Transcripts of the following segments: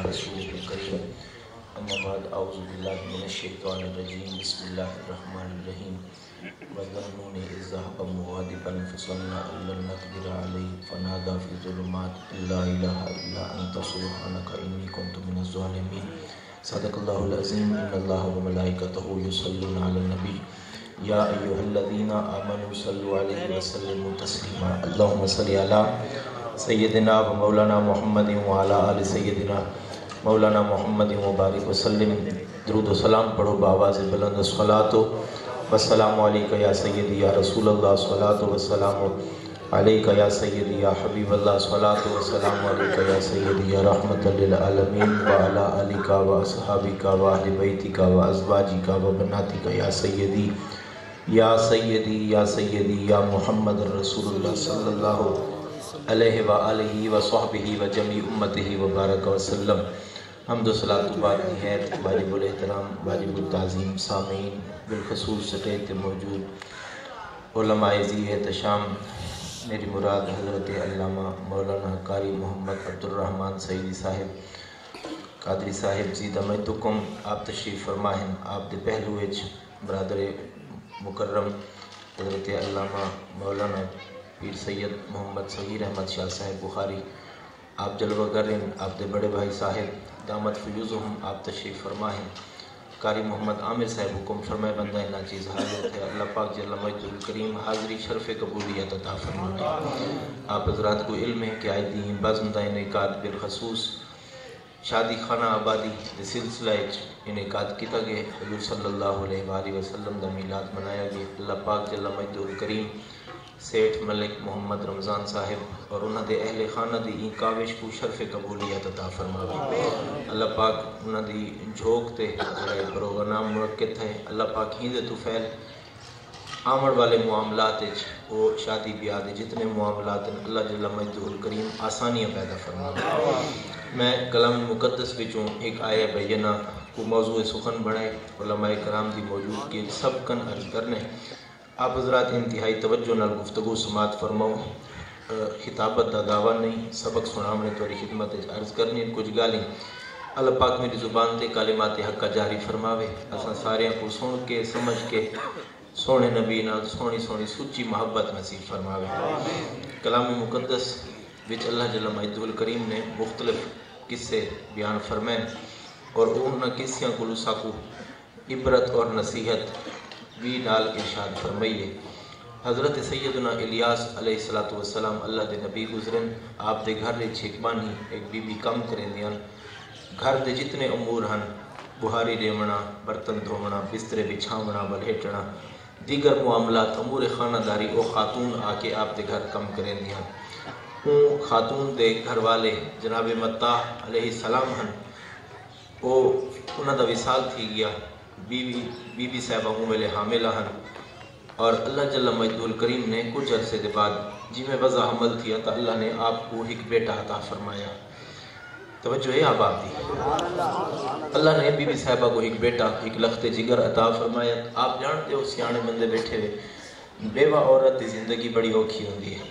رسول الکریم اما بعد اعوذ باللہ من الشیطان الرجیم بسم اللہ الرحمن الرحیم وَظَنُّونِ إِذْ ذَهَبَ مُغَاضِبًا فَظَنَّ أَن لَّن نَّقْدِرَ عَلَيْهِ فَنَادَىٰ فِي الظُّلُمَاتِ أَن لَّا إِلَٰهَ إِلَّا أَنتَ سُبْحَانَكَ إِنِّي كُنتُ مِنَ الظَّالِمِينَ صدق اللہ العظیم ان اللہ وملائکتہ یصلون علی النبی یا ایھا الذین آمنوا صلوا علیہ وسلموا تسلیما اللہم صلی علی سیدنا و مولانا محمد وعلی آل سیدنا مولانا محمد مبارک وسلم درود و سلام پڑھو بآواز بلند الصلاۃ والسلام علیکہ یا سیدی یا رسول اللہ صلاۃ والسلام علیکہ یا سیدی یا حبیب اللہ صلاۃ والسلام علیکہ یا سیدی یا رحمت للعالمین وعلی آلکہ و اصحابکہ و اہل بیتکہ و ازواجکہ و بناتکہ یا سیدی یا سیدی یا سیدی یا محمد رسول اللہ صلی اللہ علیہ وآلہ وصحبہ وجمیع امتہ وبارک وسلم حمد و صلاۃ بعد خیر واجب الاحترام واجب التعظیم سامعین بالخصوص سٹیج تے موجود علماء ذی احتشام میری مراد حضرت علامہ مولانا قاری محمد عبدالرحمن سعیدی صاحب قادری صاحب زیدہ مجدکم آپ تشریف فرمائیں آپ دے پہلو وچ برادر مکرم حضرت علامہ مولانا پیر سید محمد صغیر احمد شاہ صاحب بخاری آپ جلوہ گرین آپ دے بڑے بھائی صاحب دامت فیوزہم آپ تشریف فرمائیں قاری محمد عامر صاحب حکم فرمائے بندہ نا چیز حاضر ہے اللہ پاک جل مجد الکریم حاضری شرف قبولیت عطا فرمائے آپ حضرات کو علم ہے کہ آئے دین بزم دا انعقاد بالخصوص شادی خانہ آبادی دے سلسلہ انعقاد کیتا گئے حضور صلی اللہ علیہ وآلہ وسلم دا میلاد منایا گئے اللہ پاک جل مجد الکریم سیٹھ ملک محمد رمضان صاحب اور انہاں دے اہل خانہ دی این کاوش کو شرف قبولیت عطا فرماوے اللہ پاک انہاں دی جھوک تے پروگرام منعقد ہے اللہ پاک ہی دے توفیل آمڑ والے معاملات وہ شادی بیاہ دے جتنے معاملات ہیں اللہ جل مجدہ الکریم آسانیاں پیدا فرماوے میں کلام مقدس وچوں ایک آیہ بینہ کو موضوع سخن بڑھائے علماء کرام دی موجود کی سب کن عرض کرنے آپ حضرات انتہائی توجہ نال گفتگو سماعت فرماؤ خطابت دا دعویٰ نہیں سبق سنامنے توری خدمت عرض کرنی کچھ گالیں اللہ پاک میری زبان تے کلمات حق کا جاری فرماوے اساں سارے کو سن کے سمجھ کے سونے نبی نال سونی سونی سچی محبت نصیب فرماوے کلام مقدس وچ اللہ جل مجدہ الکریم نے مختلف قصے بیان فرمائیں اور ان قصیاں کو لساکو عبرت اور نصیحت بھی ڈال ارشاد فرمائیے حضرت سیدنا الیاس علیہ السلام اللہ دے نبی گزرن آپ دے گھر لے چھکبانی ایک بی بی کم کریں دیاں گھر دے جتنے امور ہن بہاری ریونا برتن دھونا بسترے بچھاونا بلہٹنا دیگر معاملات امور خانہ داری او خاتون آکے آپ دے گھر کم کریں دیاں اون خاتون دے گھر والے جناب مطاع علیہ السلام ہن او انہاں دا وصال تھی گیا بی بی صاحبہ ویلے حاملہ ہن اور اللہ جل مجدہ الکریم نے کچھ عرصے کے بعد جی میں وضع حمل تھیا تو اللہ نے آپ کو ایک بیٹا عطا فرمایا توجہ ہے آپ دی اللہ نے بی بی صاحبہ کو ایک بیٹا ایک لخت جگر عطا فرمایا آپ جانتے ہو سیانے بندے بیٹھے ہوئے بیوہ عورت دی زندگی بڑی اوکھی ہوندی ہے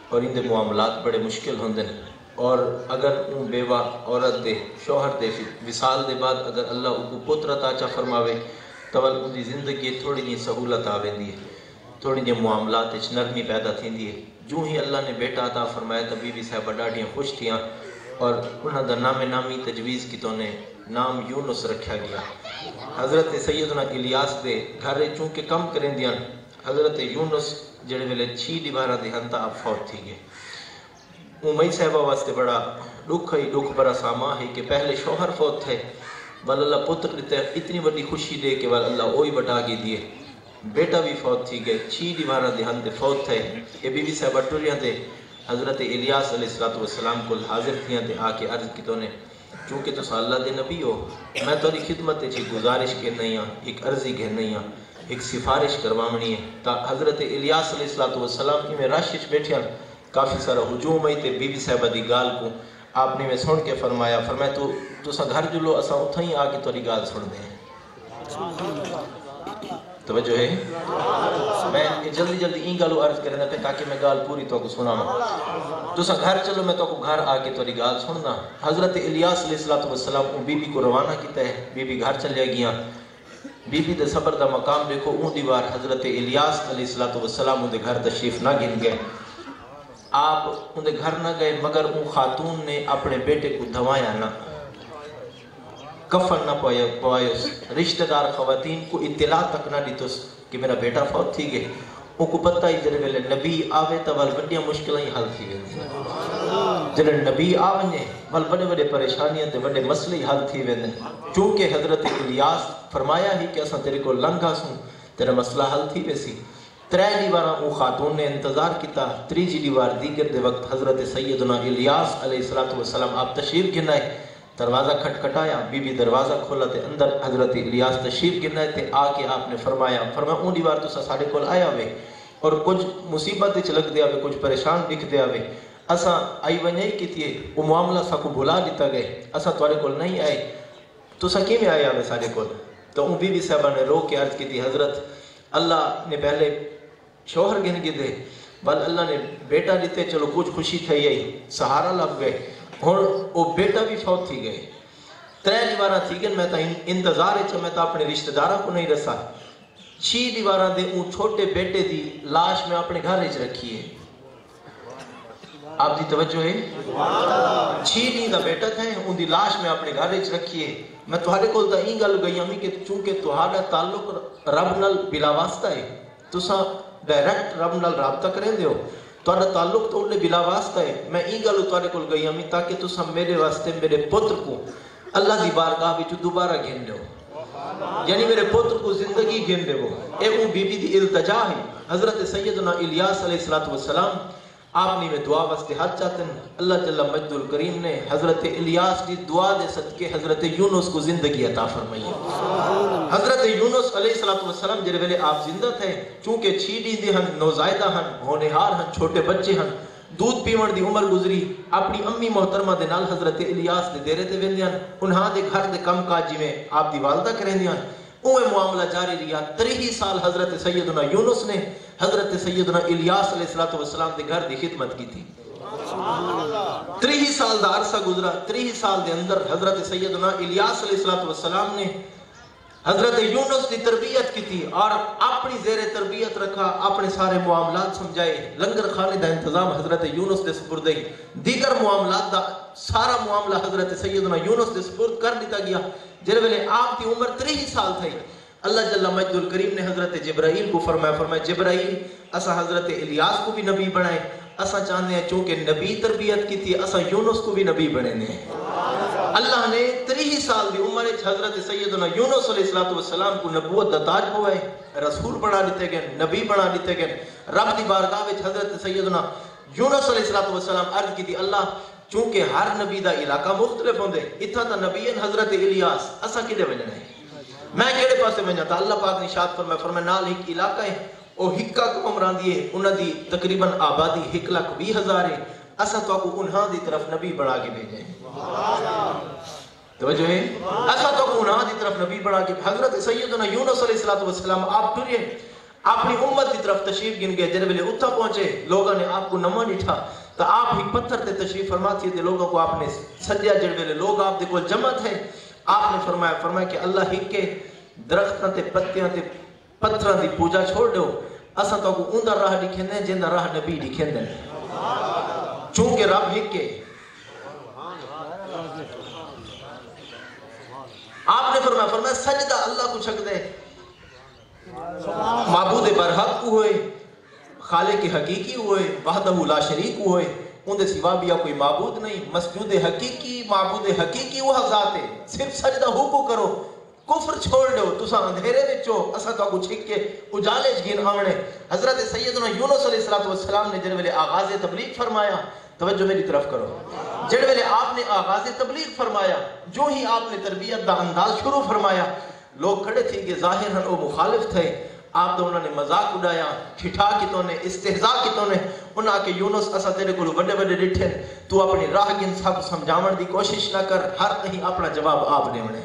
اور ان دے معاملات بڑے مشکل ہوندے ہیں اور اگر ان بیوہ عورت دے شوہر دے وصال دے بعد اگر اللہ ان کو پتر عطا فرماوے تو ان دی زندگی تھوڑی جی سہولت آویندی ہے تھوڑی جی معاملات اچ نرمی پیدا تھیندی ہے جو ہی اللہ نے بیٹا عطا فرمایا تو بی بی صاحبہ ڈاڑیاں خوش تھیاں اور انہاں دا نام نامی تجویز کی تو نے نام یونس رکھا گیا حضرت سیدنا الیاس دے گھر چونکہ کم کریں دیاں حضرت یونس جڑے ویلے 6 دیوارہ دے ہنتا آپ فوت تھی گئے امی صاحبہ واسطے بڑا دکھ برا ساما ہے کہ پہلے شوہر فوت تھے بل اللہ پتر دیتے اتنی بڑی خوشی دے کہ اللہ وہی بٹا کے دیے بیٹا بھی فوت تھی گئے 6 دیوارہ دے ہنتے فوت تھے یہ بی بی صاحبہ ٹوریاں دے حضرت الیاس علیہ السلام کو حاضر تھیاں دے آ کے عرض کی تو نے چونکہ تو اللہ دے نبی ہو میں توری خدمت چی گزارش کرنی ہاں ایک عرضی کرنی ہاں ایک سفارش کروامنی ہے تا حضرت الیاس علیہ السلام کی میں راشش بیٹھیاں کافی سارا ہجوم آئی تے بی بی صاحبہ دی گال کو آپ نے میں سن کے فرمایا تو سا گھر جلو اسا اتھا ہی آ کے توری گال سن دیں توجہ ہے؟ میں جلدی جلدی این گالو عرض کرنا پہ تاکہ میں گال پوری تو کو سنا تو سا گھر چلو میں تو کو گھر آگے توری گال سننا. حضرت الیاس علیہ السلام بی بی کو روانہ کیتا ہے. بی بی گھر چلے گیا. بی بی دے صبر دا مقام دیکھو. اون دیوار حضرت الیاس علیہ السلام اون دے گھر تشریف نہ گن گئے. آپ ان دے گھر نہ گئے مگر اون خاتون نے اپنے بیٹے کو دھوایا نہ, کفن نہ پوائیس, رشتہ دار خواتین کو اطلاع تک نہ دیتوس کہ میرا بیٹا فوت تھی گئے. ان کو پتہ ہی جڑے ویلے نبی آوے تا ول وڈیاں مشکلاں ہی حل تھی ویندے. جڑے نبی آویں ول وڈے وڈے پریشانیاں تے وڈے مسئلے حل تھی ویندے. چونکہ حضرت الیاس فرمایا ہی کہ اساں تیرے کو لنگھا سوں تیرا مسئلہ حل تھی ویسی. 3 دیواراں او خاتون نے انتظار کیتا. 3 دیوار دیگر دے وقت حضرت سیدنا الیاس علیہ السلام آپ تشریف گنائے. دروازہ کھٹکھٹایا. بی بی دروازہ کھولا تے اندر حضرت الیاس تشریف گنائے تے آ کے آپ نے فرمایا اون دیوار تو ساڈے کول آیا وے اور کچھ مصیبت وچ لگ دیا وے, کچھ پریشان دکھ دیا وے. اساں آئی ونجائی کیتی ہے او معاملہ سا کو بھلا دیتا گئے. اساں تواڈے کول نہیں آئے تو سا کیویں آیا وے ساڈے کول؟ تو اون بی بی صاحبہ نے رو کے عرض کیتی حضرت اللہ نے پہلے شوہر گن کے دے بل اللہ نے بیٹا دیتے, چلو کچھ خوشی تھی آئی, سہارا لگ گئے. ہن او بیٹا بھی فوت تھی گئے. 3 دیواراں تھی گئے. میں تا انتظار وچ میں تا اپنے رشتہ داراں کو نہیں رسا. 6 دیواراں دے اون چھوٹے بیٹے دی لاش میں اپنے گھر وچ رکھی ہے. آپ دی توجہ ہے؟ 6 دی دا بیٹا تھا, اون دی لاش میں اپنے گھر وچ رکھی ہے. میں تہاڈے کول تا این گل گئی امی کہ چونکہ تہاڈا تعلق رب نال بلا واسطہ ہے, تساں ڈائریکٹ رب نال رابطہ کریں دیو, تہاڈا تعلق تو انہیں بلا واسطہ ہے. میں این گل تہاڈے کول گئی امی تاکہ تساں میرے واسطے میرے پتر کو اللہ دی بارگاہ وچ دوبارہ گن دیو, یعنی میرے پتر کو زندگی گن دیو. اے اون بی بی دی التجا ہے. حضرت سیدنا الیاس علیہ السلام آپ نے میں دعا واسطے ہاتھ چاہتے ہیں. اللہ جل مجد الکریم نے حضرت الیاس دی دعا دے صدقے حضرت یونس کو زندگی عطا فرمائی. حضرت یونس علیہ السلام جڑے ویلے آپ زندہ تھے, چونکہ 6 دی ہن, نوزائیدہ ہن, ہونہار ہن, چھوٹے بچے ہن, دودھ پیون دی عمر گزری, اپنی امی محترمہ دے نال حضرت الیاس دے دیرے تے ویندے ہن. انہاں دے گھر دے کم کاج جویں آپ دی والدہ کریندے ہن اوے معاملہ جاری رہا. 3 سال حضرت سیدنا یونس نے حضرت سیدنا الیاس علیہ السلام دے گھر دی خدمت کی تھی. 3 سال دا عرصہ گزرا. 3 سال دے اندر حضرت سیدنا الیاس علیہ السلام نے حضرت یونس دی تربیت کی تھی اور اپنی زیر تربیت رکھا, اپنے سارے معاملات سمجھائے. لنگر خانے دا انتظام حضرت یونس دے سپرد ہے. دیگر معاملات دا سارا معاملہ حضرت سیدنا یونس دے سپرد کر دیتا گیا. جر ویلے آپ کی عمر 3 سال تھی, اللہ جل مجد الکریم نے حضرت جبرائیل کو فرمایا جبرائیل اسا حضرت الیاس کو بھی نبی بنائے. اسا چاہتے ہیں چونکہ نبی تربیت کی تھی اسا یونس کو بھی نبی بنے نے. اللہ نے 3 سال دی عمر حضرت سیدنا یونس علیہ السلام کو نبوت دا تاج پوائے, رسول بنا دیتے گئے, نبی بنا دیتے گئے. رب دی بارگاہ وچ حضرت سیدنا یونس علیہ السلام عرض کی تھی اللہ چونکہ ہر نبی دا علاقہ مختلف ہوندے, اتھا تا نبی حضرت الیاس اسا کدے وجنا ہے, میں کہڑے پاسے وجنا؟ تا اللہ پاک نے ارشاد فرمایا نال ایک علاقہ ہے او ہکا قوم راندی ہے, انہاں دی تقریباً آبادی 1,20,000 ہے. اسا تو کو انہاں دی طرف نبی بنا کے بھیجے. توجہ ہے, اسا تو کو انہاں دی طرف نبی بنا کے. حضرت سیدنا یونس علیہ السلام آپ ٹرے اپنی امت دی طرف تشریف گن گئے. جب ویلے اتھا پہنچے لوگوں نے آپ کو نہ ڈٹھا تو آپ ہی پتھر تے تشریف فرماتی تھے. لوگوں کو آپ نے سجیا. جب ویلے لوگ آپ دے کول جمع تھے آپ نے فرمایا کہ اللہ ہی کے درختاں تے پتیاں تے پتھراں دی پوجا چھوڑ دو, اساں تو کو اوندا راہ دکھیندے جیندا راہ نبی دکھیندے. چونکہ رب ہی کے آپ نے فرمایا سجدہ اللہ کو چھک دے. معبود برحق کو ہوئے, خالق حقیقی ہوئے, وحدہ لا شریک ہوئے, ان دے سوا بھی کوئی معبود نہیں. مسجود حقیقی معبود حقیقی وہ ذات ہے. صرف سجدہ ہو کو کرو, کفر چھوڑ دو. تسا اندھیرے وچ ہو, اسا تو کو چھک کے اجالے وچ گن آونے. حضرت سیدنا یونس علیہ السلام نے جڑ ویلے آغاز تبلیغ فرمایا, توجہ میری طرف کرو, جڑ ویلے آپ نے آغاز تبلیغ فرمایا, جو ہی آپ نے تربیت دا انداز شروع فرمایا, لوگ کھڑے تھے کہ ظاہر ہیں وہ مخالف تھے. آپ تو انہوں نے مذاق اڑایا, ٹھٹھا کی تو نے, استہزاء کی تو نے. انہاں کہ یونس اسا تیرے کو بڑے بڑے ڈٹھے, تو اپنی راہ گن سب سمجھاون دی کوشش نہ کر, ہر کہیں اپنا جواب آپ نے ہونے.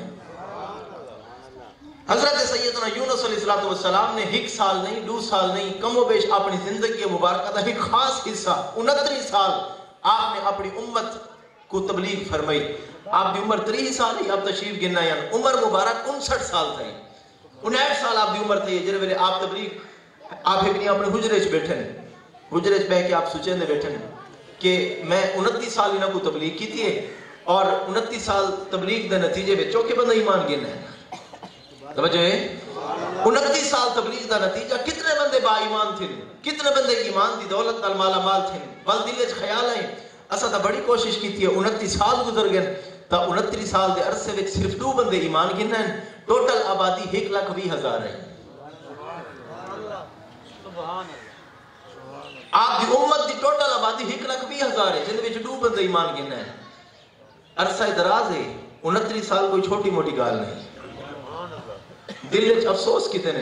حضرت سیدنا یونس علیہ السلام نے 1 سال نہیں 2 سال نہیں کم و بیش اپنی زندگی مبارکہ کا ایک خاص حصہ 29 سال آپ نے اپنی امت کو تبلیغ فرمائی. آپ کی عمر 30 سال ہی آپ تشریف گننا ہے عمر مبارک 59 سال تھی 59 سال آپ کی عمر تھی جن ویلے آپ تبلیغ آپ ایک نہیں اپنے حجرے چ بیٹھے حجرے چ بہ کے آپ سوچیں دے بیٹھے کہ میں 29 سال انہوں کو تبلیغ کی تھی اور 29 سال تبلیغ دے نتیجے میں چوکے بندہ ایمان گننا ہے. توجہ ہے 29 سال تبلیغ دا نتیجہ کتنے بندے با ایمان تھے کتنے بندے ایمان دی دولت نال مالا مال تھے بل دل وچ خیال ہے اسا تا بڑی کوشش کیتی ہے 29 سال گزر گئے تا 29 سال دے عرصے وچ صرف 2 بندے ایمان گننا ہیں ٹوٹل آبادی 1,20,000 ہے. آپ دی امت دی ٹوٹل آبادی 1,20,000 ہے جن وچ 2 بندے ایمان گننا ہیں. عرصہ دراز ہے 29 سال کوئی چھوٹی موٹی گال نہیں. دل وچ افسوس کتنے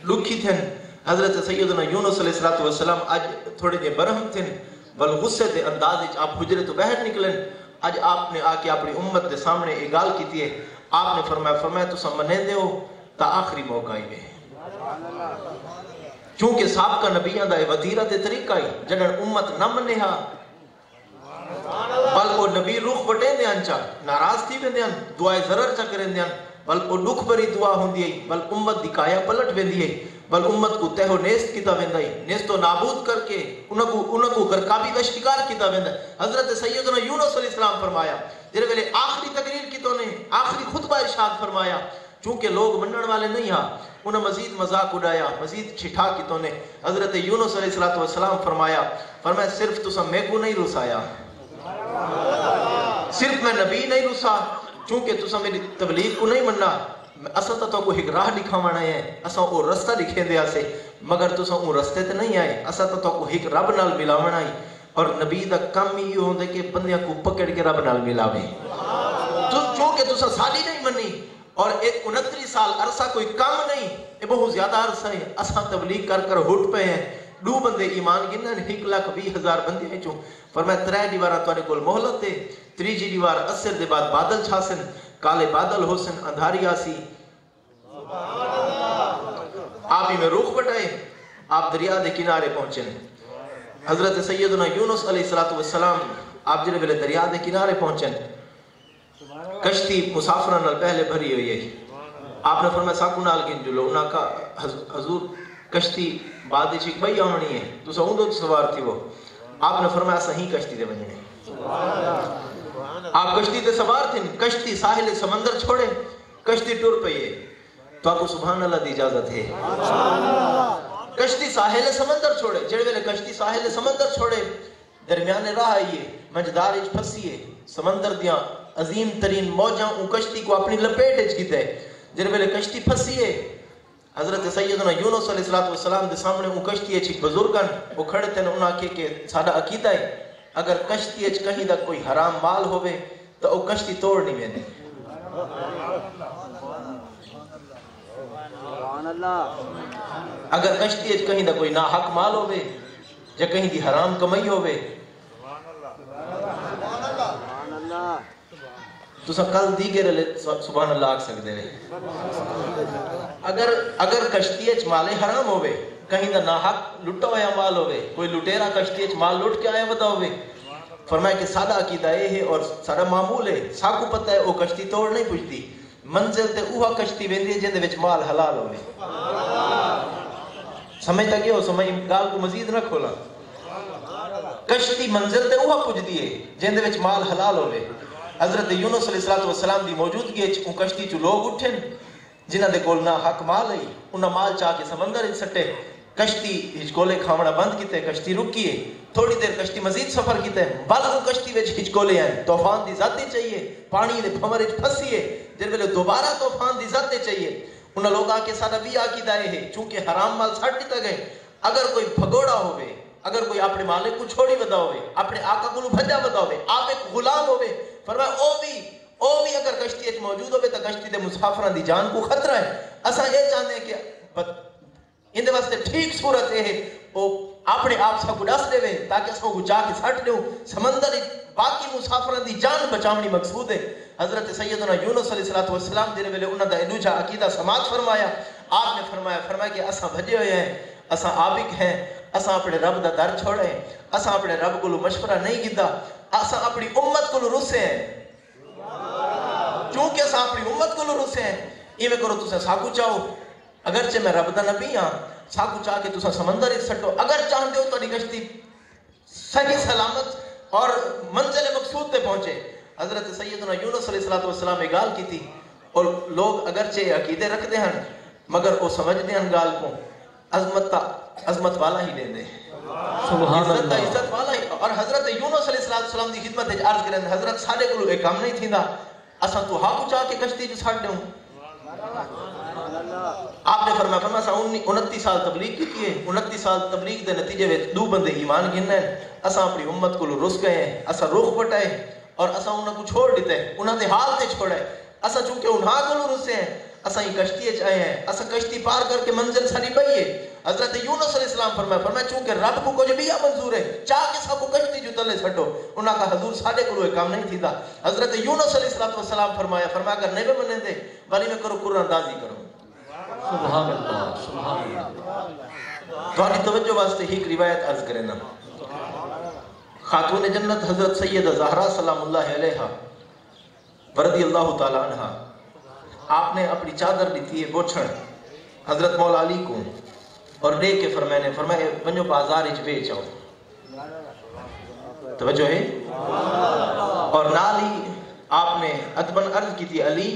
دکھی تھے. حضرت سیدنا یونس علیہ السلام آج تھوڑے دے برہم تھے بل غصے دے انداز وچ آپ حجرے تو باہر نکلن. آج آپ نے آ کے اپنی امت دے سامنے ایک گال کیتی ہے. آپ نے فرمایا تساں منیندے ہو تا آخری موقع ہی ہے کیونکہ سابقہ نبیاں دا وتیرہ تے طریقہ ہی جڑن امت نہ منیا بل وہ نبی روح وٹیں دے انچا ناراض تھی ویندے ان دعائے ضرر چا کریں دے ان بل وہ دکھ بری دعا ہوندی ہے بل امت دی کایا پلٹ ویندی ہے بل امت کو تہو نیست کیتا ویندا ہے نیست و نابود کر کے انہاں کو غرقابی کا شکار کیتا ویندا ہے. حضرت سیدنا یونس علیہ السلام فرمایا جے ویلے آخری تقریر کی تو نے آخری خطبہ ارشاد فرمایا چونکہ لوگ منن والے نہیں ہاں انہاں مزید مذاق اڑایا مزید چھٹا کی تو نے حضرت یونس علیہ السلام فرمایا صرف تساں میں کو نہیں رسایا صرف میں نبی نہیں رسا چونکہ تساں میری تبلیغ کو نہیں مننا اساں تو کو ایک راہ دکھاونا ہے اساں او رستہ دکھیں دے اسے مگر تساں او رستے تے نہیں آئے اساں تو کو ایک رب نال ملاونا ہے اور نبی دا کم ہی ہوندا کہ بندیاں کو پکڑ کے رب نال ملاوے. تو چونکہ تساں ساڈی نہیں منی اور ایک 29 سال عرصہ کوئی کم نہیں یہ بہت زیادہ عرصہ ہے اساں تبلیغ کر ہٹ پے ہیں 2 بندے ایمان گنن 1,20,000 بندے ہیں. چوں فرمایا 3 دیواراں تواڈے کول مہلت ہے 3 دیوار اثر دے بعد بادل چھاسن کالے بادل ہوسن اندھاری آسی آپ ہی میں روح بٹائے آپ دریا دے کنارے پہنچن. حضرت سیدنا یونس علیہ السلام آپ جنہیں بلے دریا دے کنارے پہنچن کشتی مسافران نال پہلے بھری ہوئی ہے. آپ نے فرمایا ساکو نال گن جلو انہاں کا حضور کشتی بعد چیک بھئی آمنی ہے تو سہوندو سوار تھی وہ. آپ نے فرمایا صحیح کشتی دے بننے آپ کشتی دے سوار تھے کشتی ساحل سمندر چھوڑے کشتی ٹور پئیے تو آپ کو سبحان اللہ دی اجازت ہے کشتی ساحل سمندر چھوڑے جڑے ویلے کشتی ساحل سمندر چھوڑے درمیانے راہ آئیے منجدار اچ پھسیے سمندر دیاں عظیم ترین موجاں ان کشتی کو اپنی لپیٹ اچ کیتے جڑے ویلے کشتی پھسیے حضرت سیدنا یونس علیہ السلام دے سامنے ان کشتی اچ بزرگن وہ کھڑے تھے انہاں کہ ساڈا عقیدہ ہے اگر کشتی اچ کہیں دا کوئی حرام مال ہوئے تو وہ کشتی توڑ نہیں ویندے. اگر کشتی اچ کہیں دا کوئی ناحق مال ہوئے یا کہیں دی حرام کمائی ہوئے تو سا کل دیگر سبحان اللہ آکھ سکتے رہے. اگر کشتی اچ مال حرام ہوئے کہیں دا ناحق لٹا ہویا مال ہوئے کوئی لٹیرا کشتی اچ مال لٹ کے آیا ودا ہوئے فرمایا کہ سادہ عقیدہ ہے اور سارا معمول ہے ساکو پتہ ہے وہ کشتی توڑ نہیں پوچھتی منزل تے اوہا کشتی ویندی ہے جن دے وچ مال حلال ہوئے. سمجھتا کہ ہو سمجھ گال کو مزید نہ کھولا کشتی منزل تے اوہا پوچھتی ہے جن دے وچ مال حلال ہوئے. حضرت یونس علیہ السلام دی موجودگی ان کشتی چو لوگ اٹھن جنہ دے کول نہ حق مال ہے انہاں مال چاہ کے سمندر سٹے کشتی ہچکولے کھاونا بند کیتے کشتی رکیے تھوڑی دیر کشتی مزید سفر کیتے بل وہ کشتی وچ ہچکولے ہیں طوفان دی ذاتی چاہیے پانی دے بھنور وچ پھسیے جن ویلے دوبارہ طوفان دی ذاتی چاہیے انہاں لوگ آ کے سارا بھی عقیدہ ہے چونکہ حرام مال چھڈ دیتا گئے اگر کوئی بھگوڑا ہوئے اگر کوئی اپنے مالک کو چھوڑی ودا ہوئے اپنے آقا کو بھجا ودا ہوئے آپ ایک غلام ہوئے فرمایا او بھی اگر کشتی اچ موجود ہوئے تو کشتی دے مسافران دی جان کو خطرہ ہے. اساں یہ چاہتے ہیں کہ اندے واسطے ٹھیک صورت ہے وہ اپنے آپ سا کو ڈس دے تاکہ اساں کو جا کے سٹ لوں سمندر باقی مسافران دی جان بچاونی مقصود ہے. حضرت سیدنا یونس علیہ السلام دے ویلے انہاں دا دوجا عقیدہ سماعت فرمایا. آپ نے فرمایا کہ اساں بھجے ہوئے ہیں، اساں عابق ہیں، اساں اپنے رب دا در چھوڑے، اساں اپنے رب کو مشورہ نہیں کیتا، اساں اپنی امت کو رسے ہیں. چونکہ اساں اپنی امت کو رسے ہیں، ایویں کرو تساں ساکو چاہو، اگرچہ میں رب دا نبی ہاں، ساکو چاہ کے تساں سمندر وچ سٹو، اگر چاہندے ہو تہاڈی کشتی صحیح سلامت اور منزل مقصود تے پہنچے. حضرت سیدنا یونس علیہ السلام نے گال کی تھی، اور لوگ اگرچہ عقیدے رکھتے ہیں مگر وہ سمجھتے ہیں گال کو عظمت والا ہی لیندے، عزت والا ہی. اور حضرت یونس علیہ السلام دی خدمت وچ عرض کریں حضرت ساڈے کولوں اے کام نہیں تھیندا، اساں تو ہاں پہنچا کے کشتی جو چھڈ دوں. آپ نے فرمایا اساں 29 سال تبلیغ کی ہے، 29 سال تبلیغ دے نتیجے وچ 2 بندے ایمان گھنے ہیں. اساں اپنی امت کو رس گئے ہیں، اساں رخ پٹائے اور اساں انہاں کو چھوڑ دیتا ہے، انہاں دے حال تے چھوڑا ہے. اساں چونکہ انہاں کو رسے ہیں، اساں یہ کشتی وچ آئے ہیں، اساں کشتی پار کر کے منزل ساری پئی ہے. حضرت یونس علیہ السلام فرمایا چونکہ رب کو کچھ بھی منظور ہے، چاہ کے سب کو کشتی جو تلے چھڈو. انہاں کا حضور ساڈے کولوں کام نہیں تھیندا. حضرت یونس علیہ السلام فرمایا اگر نہیں منن دے ولی میں کرو قرآن اندازی کرو. سبحان اللہ سبحان اللہ. تہاڈی توجہ واسطے ایک روایت عرض کرنا. خاتون جنت حضرت سیدہ زہرا سلام اللہ علیہا رضی اللہ تعالی عنہا، آپ نے اپنی چادر لیتی ہے بوچھڑ حضرت مولا علی کو اور دے کے فرمائے ونجو بازار وچ بیچ آؤ. توجہ ہے. اور نال ہی آپ نے ادبن عرض کی تھی علی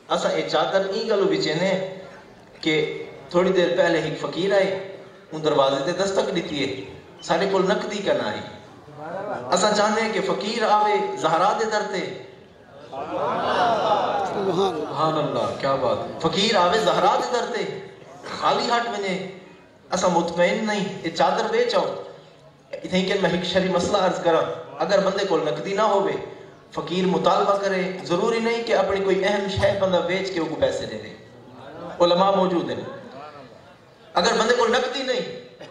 اسا اے چادر ای گلو بچینے کہ تھوڑی دیر پہلے ایک فقیر آئے ان دروازے تے دستک دیتی ہے، سارے کول نقدی کا ناری. اسا چاہنے ہیں کہ فقیر آوے زہرا دے در تے. سبحان اللہ کیا بات ہے. فقیر آوے زہرا دے در تے خالی ہاتھ ونے، اسا مطمئن نہیں یہ چادر بیچ آؤ. اتھیں کہ میں ایک شرعی مسئلہ عرض کرا، اگر بندے کو نقدی نہ ہوئے فقیر مطالبہ کرے، ضروری نہیں کہ اپنی کوئی اہم شے بندہ بیچ کے وہ پیسے دے دے. علماء موجود ہیں. اگر بندے کو نقدی نہیں،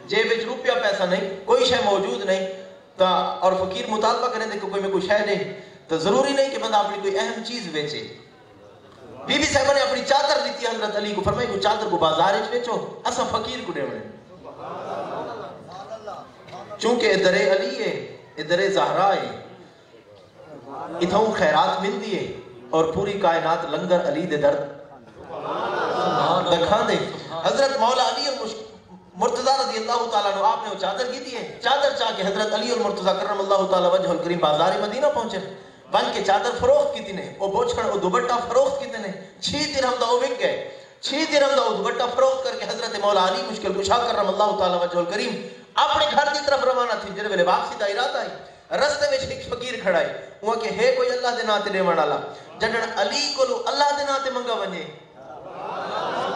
جیب وچ روپیہ پیسہ نہیں، کوئی شے موجود نہیں اور فقیر مطالبہ کریں دے کہ کوئی میں کوئی شے دے، تو ضروری نہیں کہ بندہ اپنی کوئی اہم چیز بیچے. بی بی صاحبہ نے اپنی چادر دیتی حضرت علی کو، فرمائی کو چادر کو بازار وچ بیچو، اسا فقیر کو دیونے. چونکہ در علی ہے، در زہرا ہے، اتھوں خیرات ملتی ہے اور پوری کائنات لنگر علی دے در دکھا دے. حضرت مولا علی اور مرتضی رضی اللہ تعالیٰ عنہ آپ نے وہ چادر کی دی ہے. چادر چاہ کے حضرت علی اور مرتضی کرم اللہ تعالیٰ وجہ الکریم بازار مدینہ پہنچے، بن کے چادر فروخت کی نے، وہ بوچھڑ وہ دوبٹہ فروخت کی نے. 6 درہم دا وہ بک گئے. 6 درہم دا وہ دوبٹہ فروخت کر کے حضرت مولا علی مشکل کشا کرم اللہ تعالیٰ وجہ الکریم اپنے گھر کی طرف روانہ تھی. جڑے ویلے واپسی دا ارادہ آئی، رستے میں ایک فقیر کھڑا ہے، وہ کہ ہے کوئی اللہ دے نام تے دیون والا. جڑن علی کو اللہ دے نام تے منگا ونجے.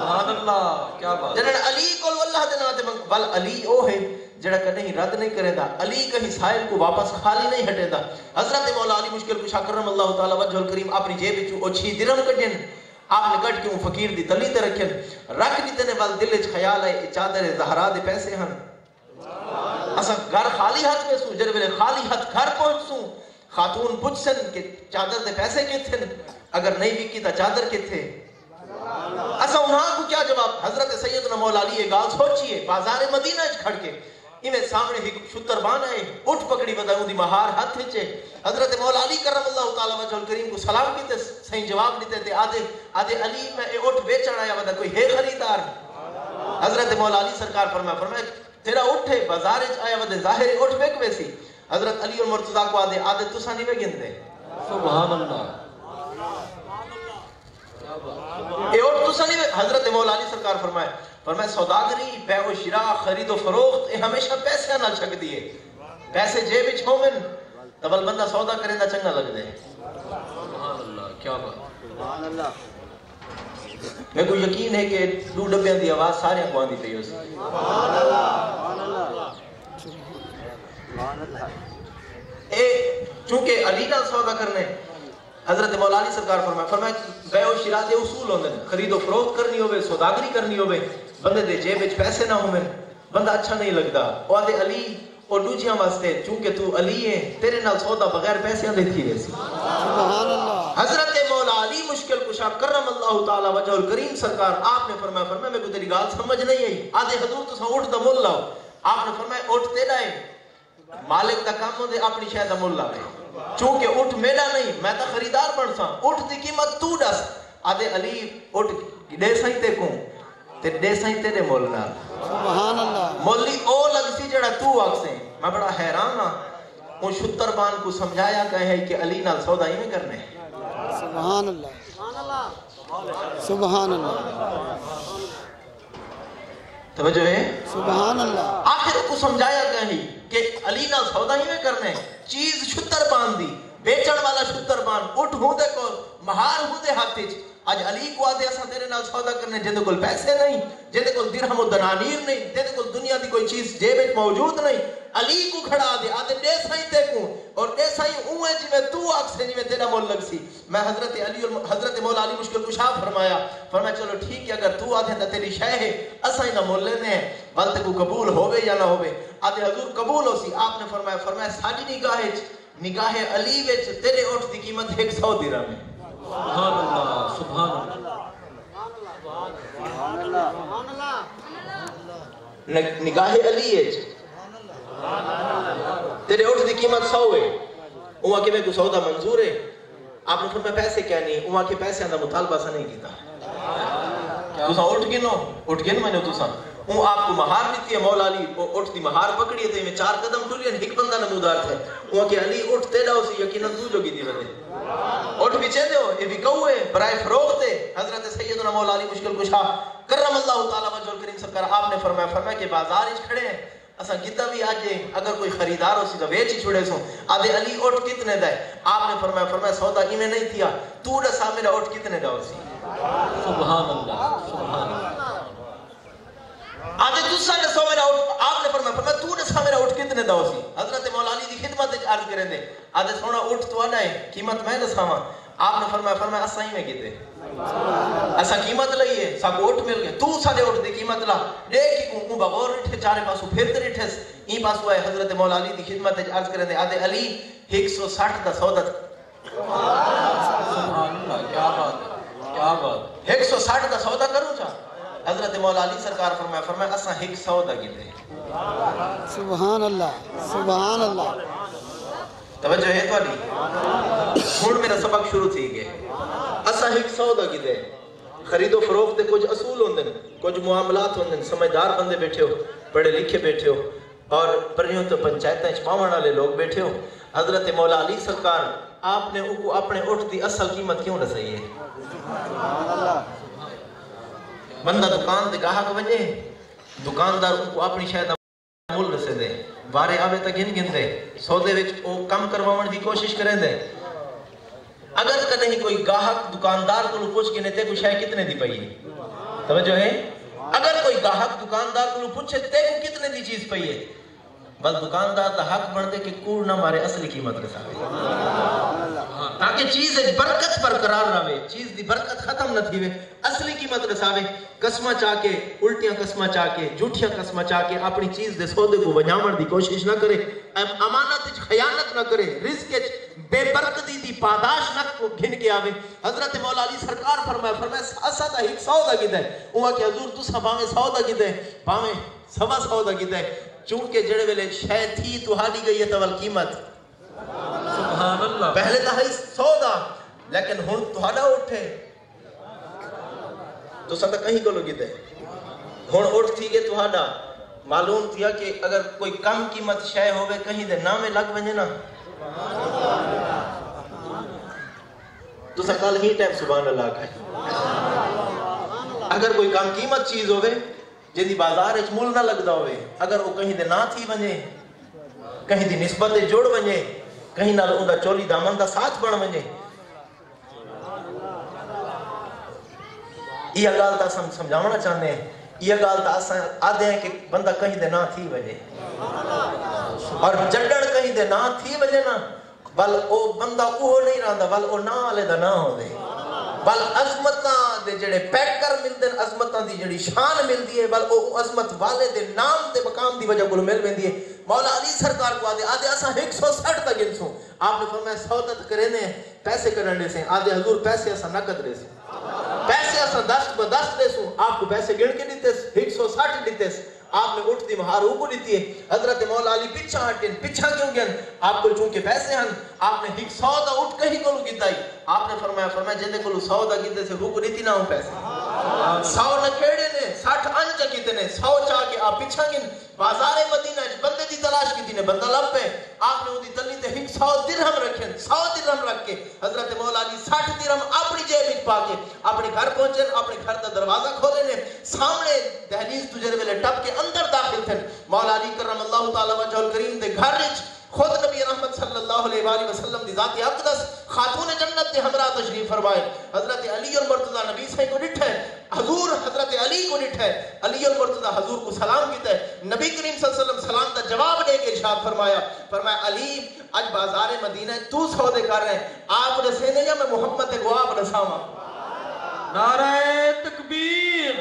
سبحان اللہ کیا بات. جڑن علی کو اللہ دے نام تے منگا، بل علی او ہے جڑا کہیں رد نہیں کرے دا، علی کہیں سائل کو واپس خالی نہیں ہٹے دا. حضرت مولا علی مشکل کشا کرم اللہ تعالی وجہ الکریم اپنی جیب وچوں 6 درہم کڈین، آپ نے کٹ کے وہ فقیر دی تلی تے رکھن، رکھ دیتے نے. ول دل وچ خیال ہے اے چادر زہرا دے پیسے ہن، اسا گھر خالی ہاتھ میں سوں. جڑے ویلے خالی ہاتھ گھر پہنچسوں خاتون پوچھسن کہ چادر دے پیسے کتھے، اگر نہیں بھی کیتا چادر کتھے، اسا انہاں کو کیا جواب. حضرت سیدنا مولا علی یہ گال سوچیے بازار مدینہ وچ کھڑ کے ایویں سامنے ایک شتر بان ہے، اٹھ پکڑی ودا دی مہار ہاتھ وچ. حضرت مولا علی کرم اللہ تعالی وجہ الکریم کو سلام کیتے، صحیح جواب دیتے تے آدھے علی میں اے اٹھ بیچن آیا ودا کوئی ہے خریدار. حضرت مولا علی سرکار فرمایا تیرا اٹھے بازار وچ آیا ودا ظاہر اٹھ بیک ویسی. حضرت علی اور مرتضی کو آدھے تساں نہیں وگندے. سبحان اللہ اے اٹھ تساں نہیں. حضرت مولا علی سرکار فرمایا سوداگری بیع و شراء خرید و فروخت اے ہمیشہ پیسے نہ چھک دیے. پیسے جیب وچ ہوون تے ول بندہ سودا کرے دا چنگا لگدے. سبحان اللہ کیا بات. سبحان اللہ. میں کو یقین ہے کہ 2 ڈبیاں دی آواز سارے کو آندی پئی ہوسی. سبحان اللہ سبحان اللہ. اے چونکہ علی دا سودا کرنے حضرت مولا علی سرکار فرمایا بیع و شراء دے اصول ہوندے، خرید و فروخت کرنی ہوے، سوداگری کرنی ہوے، بندے دے جیب وچ پیسے نہ ہوون بندہ اچھا نہیں لگدا. او دے علی اور دوجیاں واسطے چونکہ تو علی ہے تیرے نال سودا بغیر پیسے دے تھی ویسی. سبحان اللہ. حضرت مولا علی مشکل کشا کرم اللہ تعالی وجہ الکریم سرکار آپ نے فرمایا میں کو تیری گال سمجھ نہیں آئی. آدھے حضور تو اٹھ دا مول لاؤ. آپ نے فرمایا اٹھ تیرا ہے مالک دا کام ہوں دے اپنی شاید دا مول لاؤ. چونکہ اٹھ میرا نہیں میں تا خریدار بن سا. اٹھ دی قیمت تو دس. آدھے علی اٹھ دے سائیں تے کوں تے دے سائیں تیرے مول نال. سبحان اللہ. مولی او لگ سی جڑا تو آگ سے. میں بڑا حیران ہاں وہ شتر بان کو سمجھایا کہ ہے کہ علی نال سودا ہی میں کرنے. سبحان اللہ. سبحان اللہ. توجہ ہے سبحان اللہ. آخر کو سمجھایا کہ علی نال سودا ہی میں کرنے. چیز شتر بان دی بیچن والا شتر بان اٹھ ہوں دے کو مہار ہوں دے ہاتھ. آج علی کو آدھے ایسا تیرے نال سودا کرنے جہدے کول پیسے نہیں, جہدے کول درہم و دنانیر نہیں, جہدے کول دنیا دی کوئی چیز جیب موجود نہیں. علی کو کھڑا دے آدھے دے سائیں تے کوں اور دے سائیں اوہ جی میں تو آگ سے جی میں تیرا مول لگ سی. میں حضرت مولا علی مشکل کشا فرمایا چلو ٹھیک ہے اگر تو آدھے تا تیری شے ہے اسائیں نہ مول لینے ہیں بلتے کو قبول ہوئے یا نہ ہوئے. آدھے حضور قبول ہو سی. آپ نے فرمایا ساڑی نگاہ علی ویچ تیرے اٹھ دی قیمت 100 درہم ہے. سبحان اللہ. سبحان اللہ. نگاہ علی ہے تیرے اٹھ دی قیمت 100 ہے. وہاں کہ میں کو سودا منظور ہے. آپ نے فرمایا پیسے کیا نہیں. وہاں کے پیسے اندر مطالبہ سا نہیں کیتا. تو اٹھ گن میں نے تو سا وہ آپ کو مہار لیتی ہے. مولا علی اٹھ دی مہار پکڑی ہے تو میں 4 قدم ٹولی ہیں. ایک بندہ نمودار تھے وہاں کہ علی اٹھ تیڑا ہو سی یقیناً تو جو گی دی ودے اٹھ بھی چاہتے ہو یہ بھی کہو ہے برائے فروغ تے. حضرت سیدنا مولا علی مشکل کشا کرم اللہ تعالی وجہ الکریم سرکار آپ نے فرمایا کہ بازار اچ کھڑے ہیں اساں گتا بھی آجے اگر کوئی خریدار ہو سی تو ویچ ہی چھوڑے سو. آدھے علی اٹھ کتنے دائے. آپ نے فرمایا سودا انہیں نہیں تھیا تو رسا میرا اٹھ کتنے دا ہو سی. سبحان اللہ. سبحان اللہ. آدھے دوسرا نے سو میرا اٹھ. آپ نے فرمایا تو رسا میرا اٹھ کتنے دا ہو سی. حضرت مولا علی دی خدمت عرض کریں دے. آدھے سونا اٹھ تو آنا ہے قیمت میں رسا ہاں. آپ نے فرمایا اسا ہی میں کیتے اسا قیمت لئیے ساکو اٹھ مل گئے. تو ساڑے اٹھ دی قیمت لا دیکھ کو بغور اٹھے چارے پاسو پھرتے رٹھے این پاسو آئے. حضرت مولا علی دی خدمت عرض کریں دے. آدھے علی 160 دا سودا. سبحان اللہ. کیا بات ہے کیا بات. 160 دا سودا کروں چاہ. حضرت مولا علی سرکار فرمایا اسا 100 دا کیتے. سبحان اللہ. سبحان اللہ. توجہ ہے تو علی ہون میرا سبق شروع تھی گئے. اسا 100 دا کیتے. خرید و فروخت دے کچھ اصول ہوندن کچھ معاملات ہوندن. سمجھدار بندے بیٹھے ہو پڑھے لکھے بیٹھے ہو اور پریوں تو پنچایتیں چپاون والے لوگ بیٹھے ہو. حضرت مولا علی سرکار آپ نے ان کو اپنے اٹھ دی اصل قیمت کیوں رسائی ہے. بندہ دکان دے گاہک وجے دکاندار ان کو اپنی شاید مول رسے دے بارے آوے تا گن دے سودے وچ او کم کرواون دی کوشش کریں دے. اگر کہیں کوئی گاہک دکاندار کو پوچھ کے نہیں تے کوئی شاید کتنے دی پئی ہے. توجہ ہے اگر کوئی گاہک دکاندار کو پوچھے تے کو کتنے دی چیز پئی ہے بس دکاندار دا حق بنتے کہ کوڑ نہ مارے اصلی قیمت رساوے تاکہ چیز برکت برقرار رہے. چیز دی برکت ختم نہ تھی وے اصلی قیمت رساوے. قسمہ چاہ کے الٹیاں قسمہ چاہ کے جھوٹیاں قسمہ چاہ کے اپنی چیز دے سودے کو ونجاون دی کوشش نہ کرے. امانت وچ خیانت نہ کرے. رزق وچ بے برکتی دی پاداش نہ گھن کے آوے. حضرت مولا علی سرکار فرمایا اسا تا 100 دا کیتا ہے. اوہ کہ حضور تساں باویں 100 دا کیتا ہے باویں 100 دا کیتا ہے. چونکہ جڑے ویلے شے تھی تو حالی گئی ہے تول قیمت. سبحان اللہ. پہلے تا 100 دا لیکن ہن تہاڈا اٹھے تو ستا کہیں کو لگی دے ہن اٹھ تھی گے تہاڈا. معلوم تھیا کہ اگر کوئی کم قیمت شے ہوئے کہیں دے نامے لگ ونجے نا تو سکال ہی ٹائم سبحان اللہ کہے. اگر کوئی کم قیمت چیز ہوئے جدی بازار اچ مول نہ لگدا ہوئے اگر وہ کہیں دے نہ تھی ونجے کہیں دی نسبت جوڑ ونجے کہیں نہ اوندا چولی دامن دا ساتھ بن ونجے یہ گال تا سمجھاونا چاہتے ہیں. یہ گال تا آدھے ہیں کہ بندہ کہیں دے نہ تھی وجہ اور جڑڑ کہیں دے نہ تھی وجہ نا بل او بندہ اوہ نہیں رہندا بل او نہ آلے دا نہ ہو دے. بل عظمتاں دے جڑے پیکر ملدے عظمتاں دی جڑی شان ملدی ہے بل او عظمت والے دے نام تے مقام دی وجہ کو مل ویندی ہے مولا علی سرکار کو آدھے اساں 160 تک گنسوں آپ نے فرمایا 100 تک کرنے پیسے کرنے سے آدھے حضور پیسے اساں نقد دے سے پیسے اساں دست بدست دے سوں آپ کو پیسے گن کے دیتے 160 دیتے آپ نے اٹھ دی مہارو کو دیتی ہے حضرت مولا علی پیچھا ہٹیں پیچھا کیوں گئن آپ کو چونکہ پیسے ہیں آپ نے 100 دا اٹھ کہیں کو کیتا ہی آپ نے فرمایا جندے کو 100 دا کیتے سے روک دیتی نہ ہوں پیسے 100 نہ کھیڑے نے 60 انچ کیتے نے 100 چاہ کے آپ پیچھا گن بازار مدینہ بندے دی تلاش کی تھی نے بندہ لب پہ آپ نے وہ دی تلی تے 100 درہم رکھیں 100 درہم رکھ کے حضرت مولا علی 60 درہم اپنی جیب وچ پا کے اپنے گھر پہنچے اپنے گھر دا دروازہ کھولے نے سامنے دہلیز تجربے ویلے ٹپ کے اندر داخل تھے مولا علی کرم اللہ تعالی وجہ الکریم دے گھر وچ خود نبی رحمت صلی اللہ علیہ وآلہ وسلم دی ذات اقدس خاتون جنت دے ہمراہ تشریف فرمائے حضرت علی اور مرتضی نبی سے کو ڈٹھے حضور حضرت علی کو ڈٹھے علی اور مرتضی حضور کو سلام کیتا ہے نبی کریم صلی اللہ علیہ وسلم سلام دا جواب دے کے ارشاد فرمایا علی اج بازار مدینہ تو سودے کر رہے ہیں آپ رسے نے یا میں محمد کو آپ رساواں نعرہ تکبیر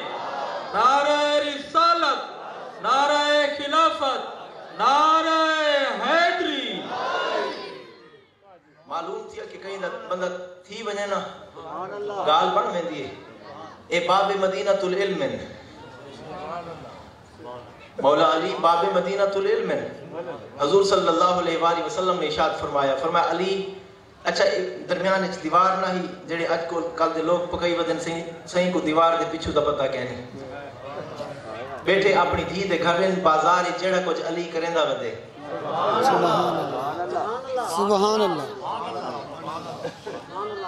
نعرہ رسالت نعرہ خلافت نعرہ حیدری معلوم تھیا کہ کہیں بندہ تھی وجہ نا گال بڑھ میں دیئے اے باب مدینہ العلم مولا علی باب مدینہ العلم حضور صلی اللہ علیہ وآلہ وسلم نے ارشاد فرمایا علی اچھا درمیان اچھ دیوار نہ ہی جڑے اج کو کل دے لوگ پکئی ودن سہیں کو دیوار دے پیچھو دا پتہ کہنے بیٹھے اپنی دھی دے گھر رہن بازار جڑا کچھ علی کریں دا ودے سبحان اللہ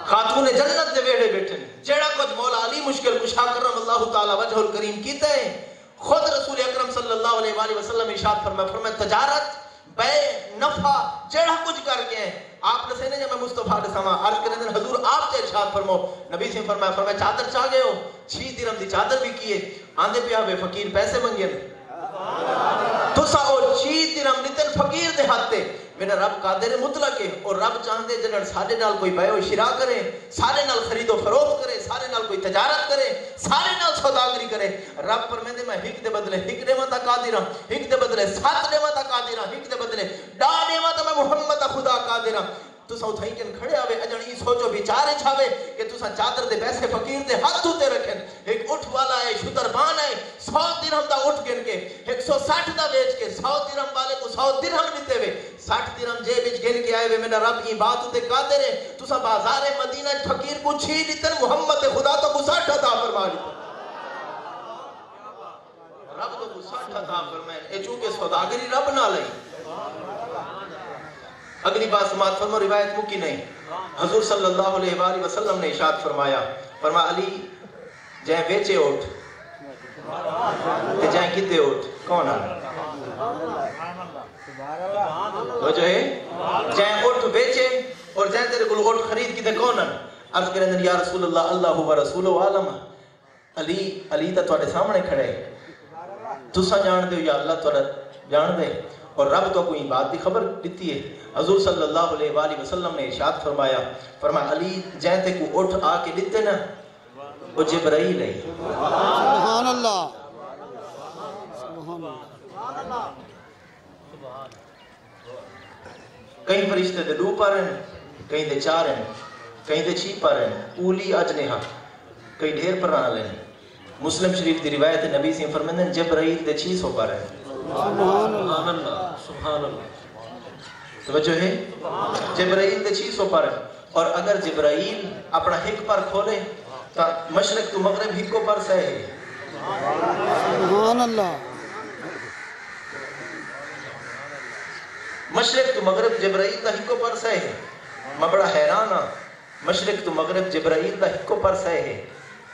خاتون جنت دے بیٹھے بیٹھے جڑا کچھ مولا علی مشکل کشا کرم اللہ تعالی وجہ الکریم کیتا ہے خود رسول اکرم صلی اللہ علیہ وآلہ وسلم ارشاد فرمایا تجارت بے نفع جڑا کچھ کر کے ہیں آپ نے سینے جب میں مصطفیٰ علیہ السلام عرض کرنے دن حضور آپ سے ارشاد فرمو نبی سے فرمایا چادر چاہ گئے ہو 6 درہم دی چادر بھی کیے آندے پہ آوے فقیر پیسے منگے تو ساؤ 6 درہم نتن فقیر دے ہاتھ تے میرا رب قادر مطلق ہے اور رب چاہندے جنہاں سارے نال کوئی بیع و شراء کرے سارے نال خرید و فروخت کرے سارے نال کوئی تجارت کرے سارے نال سوداگری کرے رب پر میں ہک دے بدلے ہک دے ماتا قادر ہوں ہک دے بدلے 7 دے ماتا قادر ہوں ہک دے بدلے ڈا دے ماتا میں محمد خدا قادر ہوں تو ساؤ تھائیں کن کھڑے آوے اجن ای سوچو بیچارے چھاوے کہ تو سا چادر دے پیسے فقیر دے ہاتھ ہوتے رکھیں ایک اٹھ والا ہے شتر بان ہے 100 درہم دا اٹھ گن کے 160 دا بیچ کے 100 درہم والے کو 100 درہم لیتے ہوئے 60 درہم جے بیچ گن کے آئے ہوئے میرا رب یہ بات ہوتے قادر ہے تو سا بازار مدینہ فقیر کو 6 لیتر محمد خدا تو کو 60 عطا فرما لیتا رب تو کو 60 عطا فرمائے اے چونکہ سوداگری رب نہ لئی اگلی بات سماعت فرمو روایت مکی نہیں حضور صلی اللہ علیہ وآلہ وسلم نے ارشاد فرمایا علی جائیں بیچے اٹھ جائیں کتے اٹھ کون ہے وہ جو ہے جائیں اٹھ بیچے اور جائیں تیرے کو اٹھ خرید کتے کون ہے عرض کریں دن یا رسول اللہ اللہ و رسول و عالم علی تا توڑے سامنے کھڑے تو سا جان دے یا اللہ توڑے جان دے اور رب تو کوئی بات دی خبر دیتی ہے حضور صلی اللہ علیہ وآلہ وسلم نے ارشاد فرمایا علی جہتے کو اٹھ آ کے دیتے نا وہ جبرائیل ہے سبحان اللہ سبحان اللہ کئی فرشتے دے 2 پر ہیں کئی دے 4 ہیں کئی دے 6 پر ہیں اولی اجنحہ کئی ڈھیر پر رہا لیں مسلم شریف دی روایت نبی سے فرمائیں جبرائیل دے 600 پر ہیں سبحان اللہ سبحان اللہ توجہ ہے جبرائیل دے 600 پر ہے اور اگر جبرائیل اپنا ہک پر کھولے تو مشرق تو مغرب ہکو پر سے ہے سبحان اللہ مشرق تو مغرب جبرائیل دا ہکو پر سے ہے میں بڑا حیران ہاں مشرق تو مغرب جبرائیل دا ہکو پر سے ہے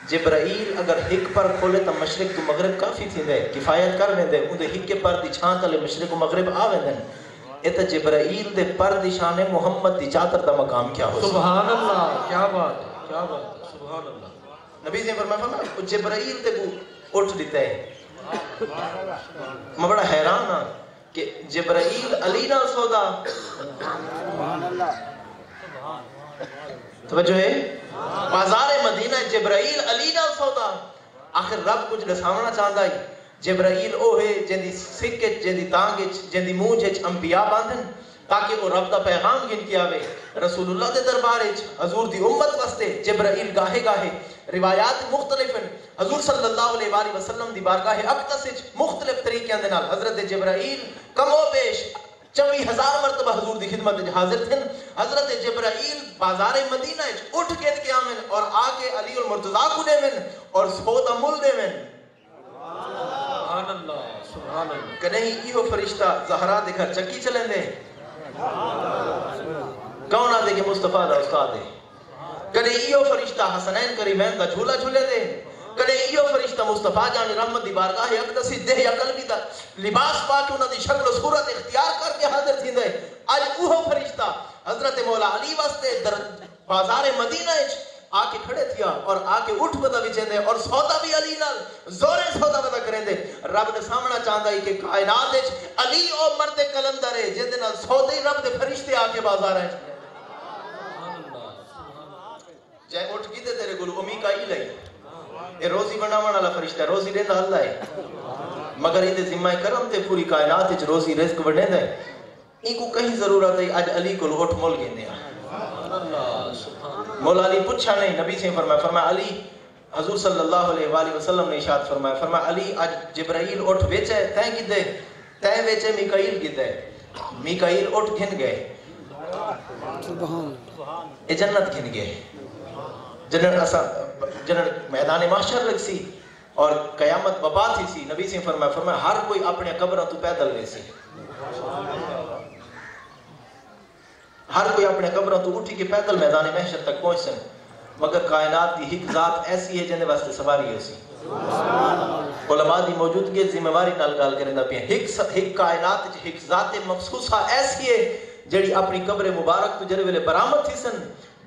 جبرائیل اگر ہک پر کھولے تو مشرق تو مغرب کافی تھی دے کفایت کر ویندے اندے ہک کے پر دی چھان تلے مشرق و مغرب آ ویندے ایتا جبرائیل دے پر دی شان محمد دی چادر دا مقام کیا ہو سبحان اللہ کیا بات ہے کیا بات ہے سبحان اللہ نبی سے فرمایا جبرائیل تے کو اٹھ دیتا ہے میں بڑا حیران ہاں کہ جبرائیل علی نہ سودا توجہ ہے بازار مدینہ جبرائیل علی نال سودا آخر رب کچھ دساونا چاہتا ہے جبرائیل او ہے جن دی سکھ جن دی تانگ جن دی منہ وچ انبیاء باندھن تاکہ وہ رب دا پیغام گن کے آوے رسول اللہ دے دربار وچ حضور دی امت واسطے جبرائیل گاہے گاہے روایات مختلف ہیں حضور صلی اللہ علیہ وآلہ وسلم دی بارگاہ اقدس وچ مختلف طریقیاں دے نال حضرت جبرائیل کم و بیش 24,000 مرتبہ حضور دی خدمت وچ حاضر تھن حضرت جبرائیل بازار مدینہ وچ اٹھ کے قیامن اور آ کے علی المرتضیٰ کو دے من اور سودا مل دے من سبحان اللہ سبحان اللہ کہیں ایہو فرشتہ زہرا دے گھر چکی چلیں دے کون آدھے کہ مصطفیٰ دا استاد ہے کہیں ایہو فرشتہ حسنین کریمین دا جھولا جھولے دے کہیں ایہو فرشتہ مصطفیٰ جان رحمت دی بارگاہ اقدسی دہ یا قلبی دا لباس پا کے انہاں دی شکل و صورت اختیار کر کے حاضر تھی دے آج اوہو فرشتہ حضرت مولا علی واسطے در بازار مدینہ آ کے کھڑے تھیا اور آ کے اٹھ بدا بچیں دے اور سودا بھی علی نال زورے سودا بدا کریں دے رب نے سامنا چاہتا ہے کہ کائنات علی او مرد کلندر ہے جن دے نال سودے رب دے فرشتے آ کے بازار ہیں جائے اٹھ کی دے تیرے گلو امی کا ہی لئی یہ روزی بناوان والا فرشتہ ہے روزی رہتا اللہ ہے مگر یہ ذمہ کرم تے پوری کائنات وچ روزی رزق بڑھے دے ان کو کہیں ضرورت ہے آج علی کو اٹھ مول گئے مولا علی پوچھا نہیں نبی سے فرمایا علی حضور صلی اللہ علیہ وآلہ وسلم نے ارشاد فرمایا علی آج جبرائیل اٹھ بیچے تیں کدے تیں بیچے میکائیل کدے میکائیل اٹھ گھن گئے اے جنت گھن گئے جنر میدان محشر لگ سی اور قیامت بپا تھی سی نبی سے فرمایا ہر کوئی اپنے قبروں تو پیدل لے سی ہر کوئی اپنے قبروں تو اٹھی کے پیدل میدان محشر تک پہنچ سن مگر کائنات دی ایک ذات ایسی ہے جنہیں واسطے سواری ہے اسی علماء دی موجودگی ذمہ واری نال گال کریں دا پیا ایک کائنات ایک ذات مخصوصہ ایسی ہے جڑی اپنی قبر مبارک تو جڑے ویلے برآمد تھی سن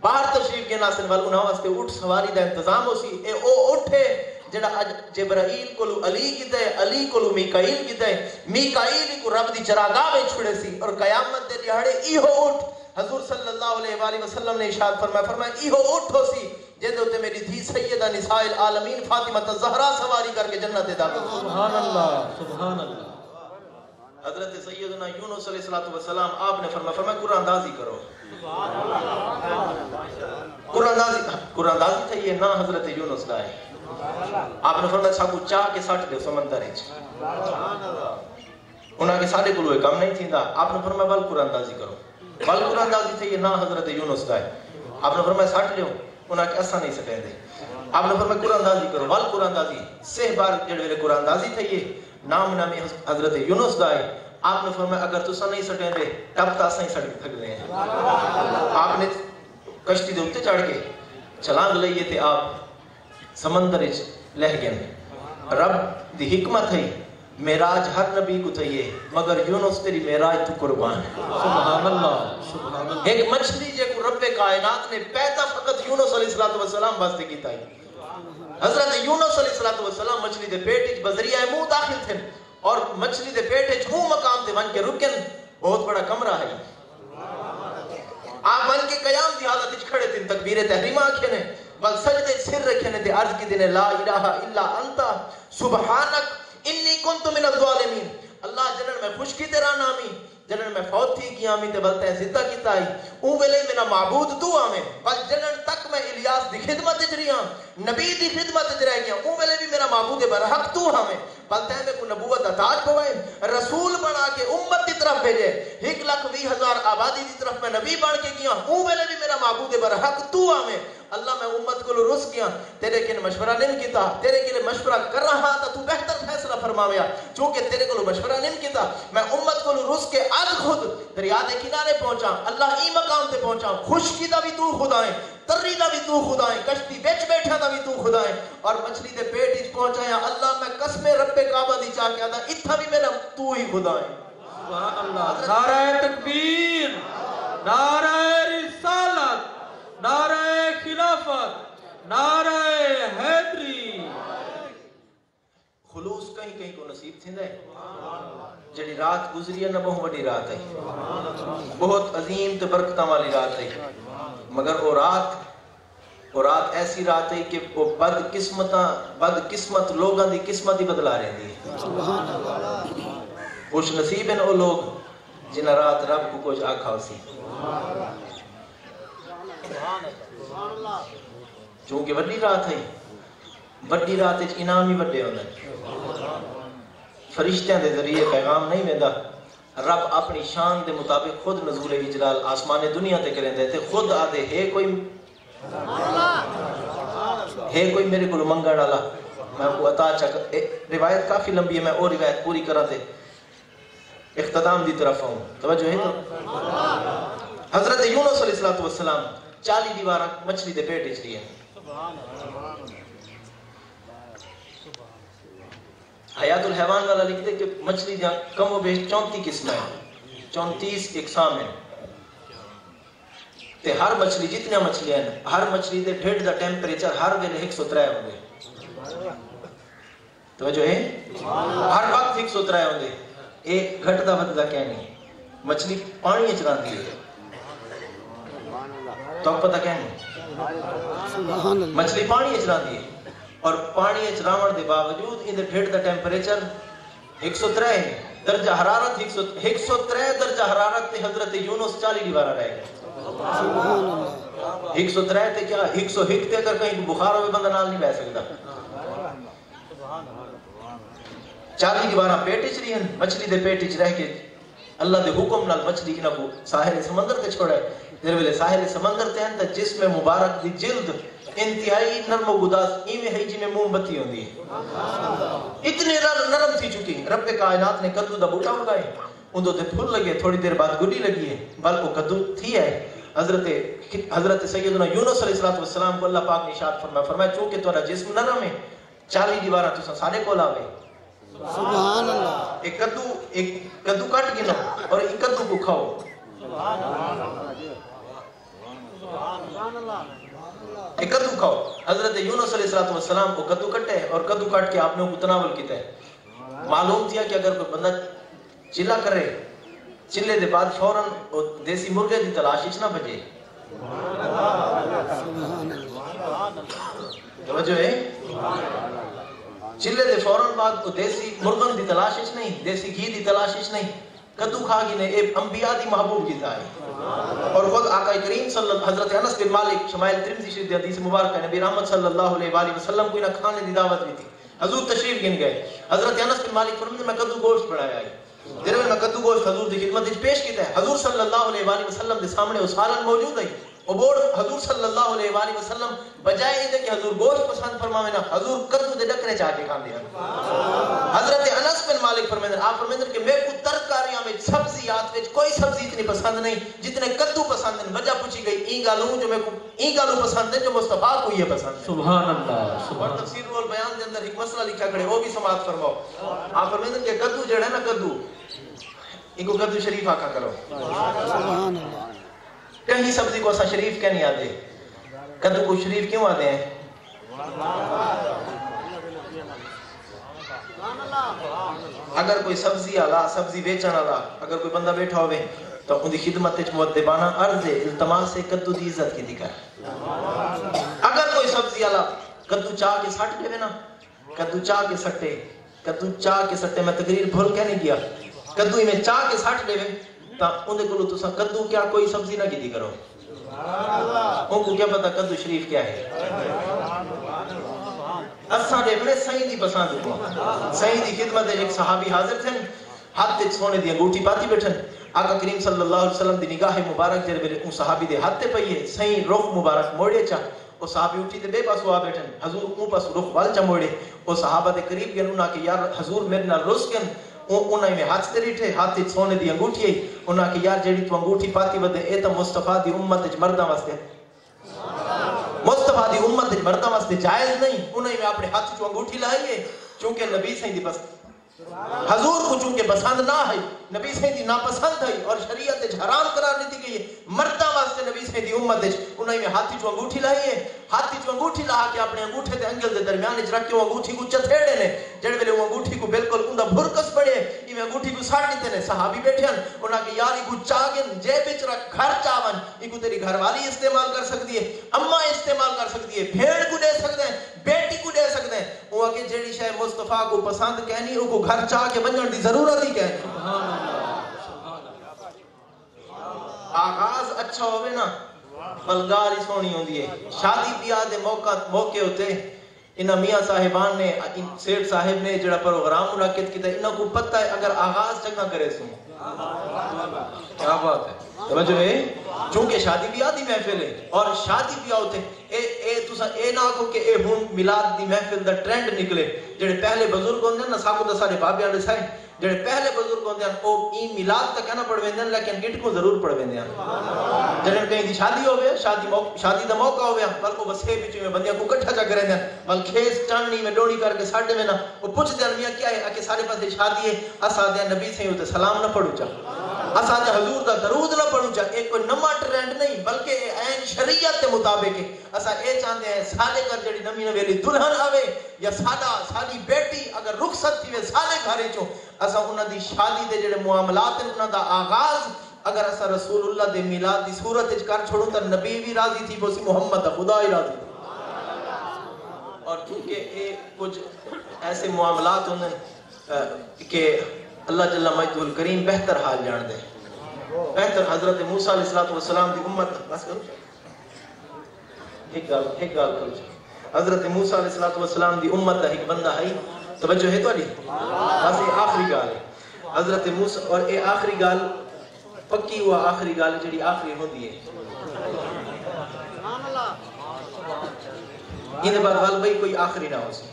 باہر تشریف کے ناسن وال انہاں واسطے اٹھ سواری دا انتظام ہو سی اے او اٹھے جڑا اج جبرائیل کو علی کیتا ہے علی کو میکائیل کیتا ہے میکائیل کو رب دی چراگاہ میں چھڑے سی اور قیامت دے دیہاڑے ایہو اٹھ حضور صلی اللہ علیہ وآلہ وسلم نے ارشاد فرمایا ایہو اٹھ ہو سی جے تے میری دھی سیدہ نساء العالمین فاطمہ الزہرا سواری کر کے جنت داخل سبحان اللہ سبحان اللہ حضرت سیدنا یونس علیہ السلام آپ نے فرمایا قرآن اندازی کرو قرآن اندازی تھا یہ نا حضرت یونس کا ہے آپ نے فرمایا ساکو چاہ کے ساٹھ دے سمندر ہے انہاں کے ساڑھے کلوے کم نہیں تھی دا آپ نے فرمایا بل قرآن اندازی کرو بل قرآن اندازی تھا یہ نا حضرت یونس کا ہے آپ نے فرمایا ساٹھ لیو انہاں کے ایسا نہیں سکیں دے آپ نے فرمایا قرآن اندازی کرو بل قرآن اندازی سہ بار جڑے قرآن اندازی تھا یہ نام نامی حضرت یونس دا ہے آپ نے فرمایا اگر تسا نہیں سٹیں دے تب تا سہیں سٹ کے تھک دے ہیں آپ نے کشتی دے اتے چڑھ کے چھلانگ لئیے تھے آپ سمندر لہ گئے رب دی حکمت ہے معراج ہر نبی کو تھے مگر یونس تیری معراج تو قربان ہے سبحان اللہ سبحان اللہ ایک مچھلی جے کو رب کائنات نے پیدا فقط یونس علیہ السلام واسطے کیتا ہے حضرت یونس علیہ السلام مچھلی دے پیٹ بذریعہ منہ داخل تھے اور مچھلی دے پیٹ ہوں مقام دے ون کے رکن بہت بڑا کمرہ ہے آپ ون کے قیام دی حالت کھڑے تھے تکبیر تحریمہ کھنے بل سجدے سر رکھنے تھے عرض کی دینے لا الہ الا انتا سبحانک انی کنت من الظالمین اللہ جنن میں خشکی تیرا نامی جنن میں فوت تھی کی آمی تے بلتے ہیں زدہ کی تائی اون ویلے میرا معبود تو آمیں بل جنن تک میں الیاس دی خدمت اجریاں نبی دی خدمت اجرائے گیا اون ویلے بھی میرا معبود برحق تو ہمیں بلتے ہیں میں کو نبوت دا تاج پوائے رسول بنا کے امت دی طرف بھیجے 1,20,000 آبادی دی طرف میں نبی بن کے گیا اون ویلے بھی میرا معبود برحق تو آمیں اللہ میں امت کو رس کیا تیرے کے مشورہ نہیں کیتا تیرے کے لیے مشورہ کر رہا تھا تو بہتر فیصلہ فرماویا چونکہ تیرے کو مشورہ نہیں کیتا میں امت کو رس کے آج خود دریا دے کنارے پہنچا اللہ ای مقام تے پہنچا خشکی دا بھی تو خدائیں تری دا بھی تو خدائیں کشتی بیچ بیٹھا دا بھی تو خدائیں اور مچھلی دے پیٹ اس پہنچایا اللہ میں قسم رب کعبہ دی چاہ کے آدھا اتھا بھی میرا تو ہی خدائیں سبحان اللہ نعرہ تکبیر نعرہ رسالت نعرہ خلافت نعرہ حیدری خلوص کہیں کہیں کو نصیب تھی دے جڑی رات گزری ہے نہ بہت بڑی رات ہے بہت عظیم تے برکتاں والی رات ہے مگر وہ رات اور رات ایسی رات ہے کہ وہ بدقسمت لوگوں دی قسمت ہی بدلا رہی ہے. خوش نصیب ہیں وہ لوگ جنہ رات رب کو کچھ آکھا ہو سی. چونکہ بڑی رات ہے، بڑی رات انعام ہی بڑے ہونا ہے. فرشتیاں دے ذریعے پیغام نہیں ویندا، رب اپنی شان دے مطابق خود نزول اجلال آسمان دنیا تے کریں دے تے خود آدھے ہے کوئی میرے کو منگن والا میں کو عطا چک. روایت کافی لمبی ہے، میں اور روایت پوری کرا تے اختتام دی طرف آؤں. توجہ ہے. حضرت یونس علیہ السلام 40 دیوار مچھلی دے پیٹ وچ لیے. حیات الحیوان والا لکھتے کہ مچھلی جہاں کم و بیش 34 قسم ہے، 34 اقسام ہیں. تے ہر مچھلی جتنی مچھلیاں ہیں ہر مچھلی دے ڈھڈ دا ٹیمپریچر ہر ویلے 103 ہوں گے. توجہ ہے. ہر وقت 103 ہوں گے. ایک گھٹ دا ودہ کیا نہیں. مچھلی پانی وچ رہندی ہے تو پتہ کیا نہیں. مچھلی پانی وچ رہندی ہے اور پانی وچ راون دے باوجود ان دے ڈھڈ دا ٹیمپریچر 103 ہے. درجہ حرارت 103 درجہ حرارت تے حضرت یونس 40 دیوارہ رہ گئے. 103 تے کیا 101 تے اگر کہیں بخار ہوئے بندہ نال نہیں بہ سکتا. 40 دیوارہ پیٹ وچ رہی ہیں. مچھلی دے پیٹ وچ رہ کے اللہ دے حکم نال مچھلی انہاں کو ساحل سمندر تے چھوڑا ہے. جس ویلے ساحل سمندر تے ہیں تے جسم مبارک دی جلد انتہائی نرم و گداس ایویں ہے جی میں موم بتی ہوندی ہے. اتنے نرم تھی چکی. رب کائنات نے کدو دا بوٹا اگائے، اندو تے پھول لگے، تھوڑی دیر بعد گڈی لگی ہے، بل وہ کدو تھی ہے. حضرت سیدنا یونس علیہ السلام کو اللہ پاک نے ارشاد فرمایا چونکہ تہاڈا جسم نرم ہے 40 دیوارہ تساں سارے کول آوے. سبحان اللہ. ایک کدو کٹ گنو اور ایک کدو کو کھاؤ. ایک کدو کھاؤ. حضرت یونس علیہ السلام کو کدو کٹے اور کدو کٹ کے آپ نے کو تناول کیتا ہے. معلوم تھیا کہ اگر کوئی بندہ چلا کرے چلے دے بعد فوراً دیسی مرغے دی تلاش اچ نہ بجے. توجہ ہے. چلے دے فوراً بعد کو دیسی مرغن دی تلاش اچ نہیں، دیسی گھی دی تلاش اچ نہیں. کدو کھا گی نے اے انبیاء دی محبوب غذا ہے. اور خود آقا کریم حضرت انس بن مالک شمائل ترمذی شریف دی حدیث مبارکہ نبی رحمت صلی اللہ علیہ وآلہ وسلم کو انہاں کھانے دی دعوت دی تھی. حضور تشریف گن گئے. حضرت انس بن مالک فرماتے میں کدو گوشت بنایا ہے. جنہوں میں کدو گوشت حضور دی خدمت وچ پیش کیتا ہے. حضور صلی اللہ علیہ وآلہ وسلم دے سامنے وہ سالن موجود ہے. وہ بوڑ حضور صلی اللہ علیہ وآلہ وسلم بجائے دے کہ حضور گوشت پسند فرماوے نا حضور کدو دے ڈکرے چاہ کے کھاندے ہیں. حضرت انس بن مالک فرماتے ہیں آپ فرماتے ہیں کہ میرے کو ترکاریاں میں سبزیات وچ کوئی سبزی اتنی پسند نہیں جتنے کدو پسند ہیں. وجہ پوچھی گئی این گالوں جو میں کو این گالوں پسند ہے جو مصطفیٰ کو یہ پسند ہے. سبحان اللہ. اور تفسیر البیان دے اندر ایک مسئلہ لکھا کھڑے وہ بھی سماعت فرماؤ. آپ فرماتے ہیں کہ کدو جڑا ہے نا کدو ان کو کدو شریف آکھا کرو. سبحان اللہ. کہیں سبزی کو اسا شریف کیا نہیں آتے. کدو کو شریف کیوں آتے ہیں؟ اگر کوئی سبزی آلا سبزی بیچن والا اگر کوئی بندہ بیٹھا ہوئے تو ان دی خدمت وچ مؤدبانہ عرض التماس سے کدو دی عزت کی دکھا. اگر کوئی سبزی آلا کدو چاہ کے سٹ دے نا کدو چاہ کے سٹے کدو چاہ کے سٹے میں تقریر بھول کے نہیں کیا کدو میں چاہ کے سٹ دے تا ان دے کولو تساں کدو کیا کوئی سبزی نہ کیتی کرو. ان کو کیا پتہ کدو شریف کیا ہے. اساں دے بڑے صحیح دی پسند کو صحیح دی خدمت ایک صحابی حاضر تھے ہاتھ تے سونے دی انگوٹھی پاتی بیٹھن. آقا کریم صلی اللہ علیہ وسلم دی نگاہ مبارک جے ویلے ان صحابی دے ہاتھ تے پئی صحیح رخ مبارک موڑے چا وہ صحابی اٹھی تے بے پاس ہوا بیٹھن. حضور اون پاس رخ وال چا موڑے وہ صحابہ دے قریب گئے انہاں کہ یار حضور میرے نال رس گئے. انہاں میں ہاتھ تے ریٹھے ہاتھ تے سونے دی انگوٹھی ہے. انہاں کہ یار جیڑی تو انگوٹھی پاتی ودے اے تے مصطفیٰ دی امت وچ مرداں واسطے مصطفیٰ دی امت وچ مرداں واسطے جائز نہیں. انہاں میں اپنے ہاتھ چ انگوٹھی لائی ہے چونکہ نبی سائیں دی بس حضور کو چونکہ پسند نہ ہے، نبی سے دی ناپسند ہے اور شریعت حرام قرار دیتی گئی ہے، مردہ واسطے نبی سے دی امت انہیں میں ہاتھی چو انگوٹھی لائی ہے، ہاتھی چو انگوٹھی لاہا کے اپنے انگوٹھے دے انگل دے درمیان رکھ کے وہ انگوٹھی کو چتھیڑے نے، جڑے ویلے وہ انگوٹھی کو بالکل اندہ بھرکس پڑے، یہ انگوٹھی کو ساڑ دیتے نے، صحابی بیٹھے ہیں، انہاں کہ یار کو چاگن جے بچ رکھ گھر چاون، یہ کو تیری گھر والی استعمال کر سکتی ہے، اماں استعمال کر سکتی ہے، بھیڑ کو دے سکتے ہیں، بیٹی کو دے سکتے ہیں، وہ کہ جیڑی شے مصطفیٰ کو پسند کہنی وہ کو گھر چاہ کے بنجن دی ضرورت ہی کہنی۔ آغاز اچھا ہوئے نا بلگار ہی سونی ہوں دیئے، شادی بیاہ دے موقع ہوتے انہاں میاں صاحبان نے سیٹ صاحب نے جڑا پروگرام منعقد کیتا انہاں کو پتہ ہے اگر آغاز چنگا کرے سوں کیا بات ہے، توجہ ہے، چونکہ شادی بیاہ دی محفل ہے اور شادی بیاہ ہوتے اے نہ آکھو کہ اے ہون میلاد دی محفل دا ٹرینڈ نکلے، جڑے پہلے بزرگ ہوندے ہیں نا ساکو دا سارے بابے آنے سائیں، جڑے پہلے بزرگ ہوندے ہیں وہ این میلاد تک کہنا پڑھ ویندے ہیں لیکن گٹ کو ضرور پڑھ ویندے ہیں، جنہوں کہیں دی شادی ہوئے شادی دا موقع ہوئے بلکہ بسے بچے میں بندیاں کو کٹھا جا کریں دیں بلکہ کھیس چاننی میں ڈوڑی کر کے ساڑھے میں نا وہ پوچھ دیں میاں کیا ہے کہ سارے پاس شادی ہے اسا دیں نبی سے ہوتے سلام نہ پڑھو چاہ اسا دیں حضور دا درود نہ پڑھو چاہ ایک کوئی نما ٹرینڈ نہیں بلکہ این شریعت کے مطابق ہے اسا اے چاہتے ہیں سالے کر جڑی نمی نویلی دلہن آوے یا سالی بیٹی اگر رخصت تھی وے سالے گھارے چو اسا انہاں دی شادی دے جڑے معاملات ہیں انہاں دا آغاز اگر اسا رسول اللہ دے میلاد دی صورت کر چھوڑوں تو نبی بھی راضی تھی بوسی محمد دا خدا ہی راضی تھی اور چونکہ ایک کچھ ایسے معاملات ہوندے کہ اللہ جل مجدہ الکریم بہتر حال جان دے بہتر حضرت موسیٰ علیہ السلام دی امت بس کرو ایک گال کرو حضرت موسیٰ علیہ السلام دی امت دا ایک بندہ ہے توجہ ہے تو علی بس یہ آخری گال ہے حضرت موسیٰ اور یہ آخری گال پکی ہوا آخری گال جڑی آخری ہوندی ہے انہیں بعد وال بھئی کوئی آخری نہ ہو سی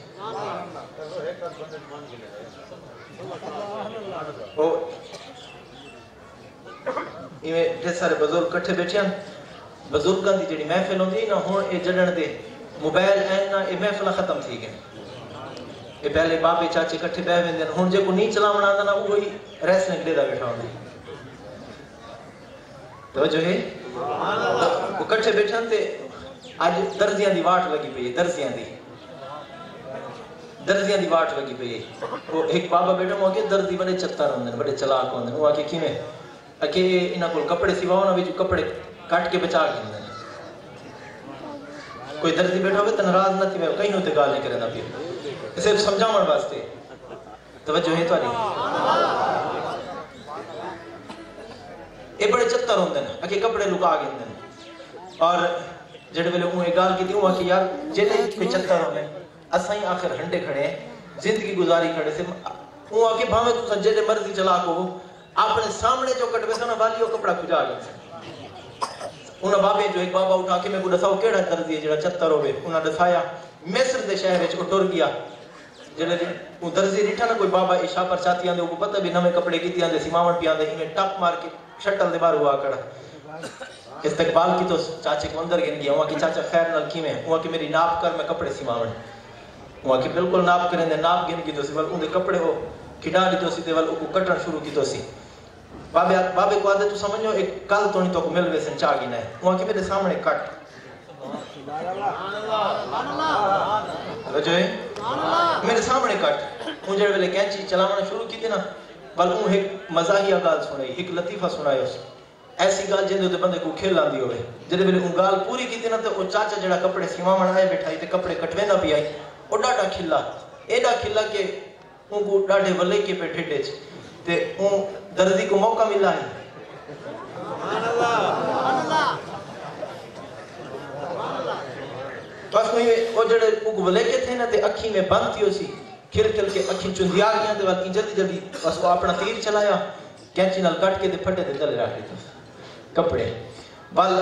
انہیں ڈھیر سارے بزرگ کٹھے بیٹھے ہیں بزرگاں دی جڑی محفل ہوندی نا ہون اے جڑن دے موبائل این نا اے محفل ختم تھی گئے اے پہلے بابے چاچے کٹھے بہ ویندے ہن جے کو نہیں چلاونا آندا نا وہی ریسلنگ دے دا بیٹھا ہوندی توجہ ہے وہ کٹھے بیٹھے ہیں تے آج درزیاں دی واٹ لگی پئی ہے درزیاں دی واٹ لگی پئی ہے وہ ایک بابا بیٹھا ہوا کہ درزی بڑے چتر ہوندے بڑے چلاک ہوندے وہ آکے کیویں کہ انہاں کول کپڑے سیواؤ نا وچ کپڑے کٹ کے بچا کے ہوندے کوئی درزی بیٹھا ہوئے تے ناراض نہ تھی کہیں تے گال نہیں کرنا پیا صرف سمجھاون واسطے توجہ ہے تہاڈی اے بڑے چتر ہوندے ہیں کہ کپڑے لکا کے ہوندے اور جڑے ویلے اوہ گال کیتی اوہ کہ یار جڑے کوئی چتر ہوندے اساں ہی آخر ہنڈے کھڑے ہیں زندگی گزاری کھڑے سے اوہ کہ بھاویں تساں جڑے مرضی چلا کو اپنے سامنے جو کٹوے سن والیو کپڑا کھجا گیا انہاں بابے جو ایک بابا اٹھا کے میں کو دساؤ کیڑا درزی ہے جڑا چتر ہوے انہاں دسایا مصر دے شہر وچ ٹر گیا جڑے او درزی ڈٹھا نا کوئی بابا عشاء پر چاتی آندے کو پتہ بھی نویں کپڑے کیتی آندے سیماون پی آندے ایویں ٹپ مار کے شٹل دے باہر ہوا کڑا استقبال کی تو چاچے کو اندر گن گیا وہاں کی چاچا خیر نال کیویں وہاں کی میری ناپ کر میں کپڑے سیماون وہاں کی بالکل ناپ کریں دے ناپ گن کی تو سی ول اون دے کپڑے ہو کھڈا دی تو سی تے ول کو کٹن شروع کی تو سی بابے کو آدھے تو سمجھو ایک کل تو نہیں تو کو مل وے سن چاہ گی نہ ہے وہاں کی میرے سامنے کٹ جو ہے میرے سامنے کٹ ان جڑے ویلے کینچی چلاونا شروع کی تھی نا بل اون ایک مزاحیہ گال سنائی ایک لطیفہ سنائی اس ایسی گال جن دے بندے کو کھیل آندی ہوئے جڑے ویلے اون گال پوری کی تھی نا تے او چاچا جڑا کپڑے سیواون آئے بیٹھائی تے کپڑے کٹویندا پی آئی او ڈاڈا کھلا ایڈا کھلا کہ اون کو ڈاڈے ولے کے پہ ٹھڈے چ تے اون درزی کو موقع ملا ہے سبحان اللہ بس وہ جڑے ولے کے تھے نا تے اکھی میں بند تھی اسی کھل کھل کے اکھی چندیا گیا تے والی جلدی جلدی بس وہ اپنا تیر چلایا کینچی نال کٹ کے تے پھٹے تے چلے رکھ دیتے کپڑے بل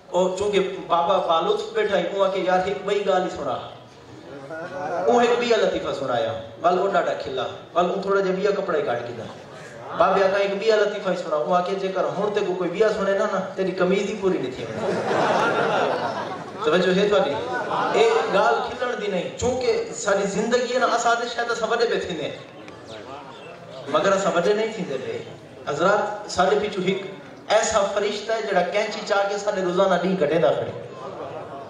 او چونکہ بابا بالوت بیٹھا ہے وہ کہ یار ایک بئی گال ہی سنا وہ ایک بیا لطیفہ سنایا بل وہ ڈاڈا کھلا بل وہ تھوڑا جا بیا کپڑا ہی کاٹ کے دا بابے آقا ایک بیا لطیفہ ہی سنا وہ آکے جے کر ہون تے کو کوئی بیا سنے نا نا تیری کمیز ہی پوری نہیں تھی توجہ ہے تو آگی ایک گال کھلن دی نہیں چونکہ ساری زندگی ہے نا اسادے شاید سوڑے پہ تھی نہیں مگر اسا وڈے نہیں تھی دے حضرات سارے پیچھو ایک ایسا فرشتہ ہے جڑا کینچی چاہ کے سارے روزانہ ڈی کٹے دا کھڑے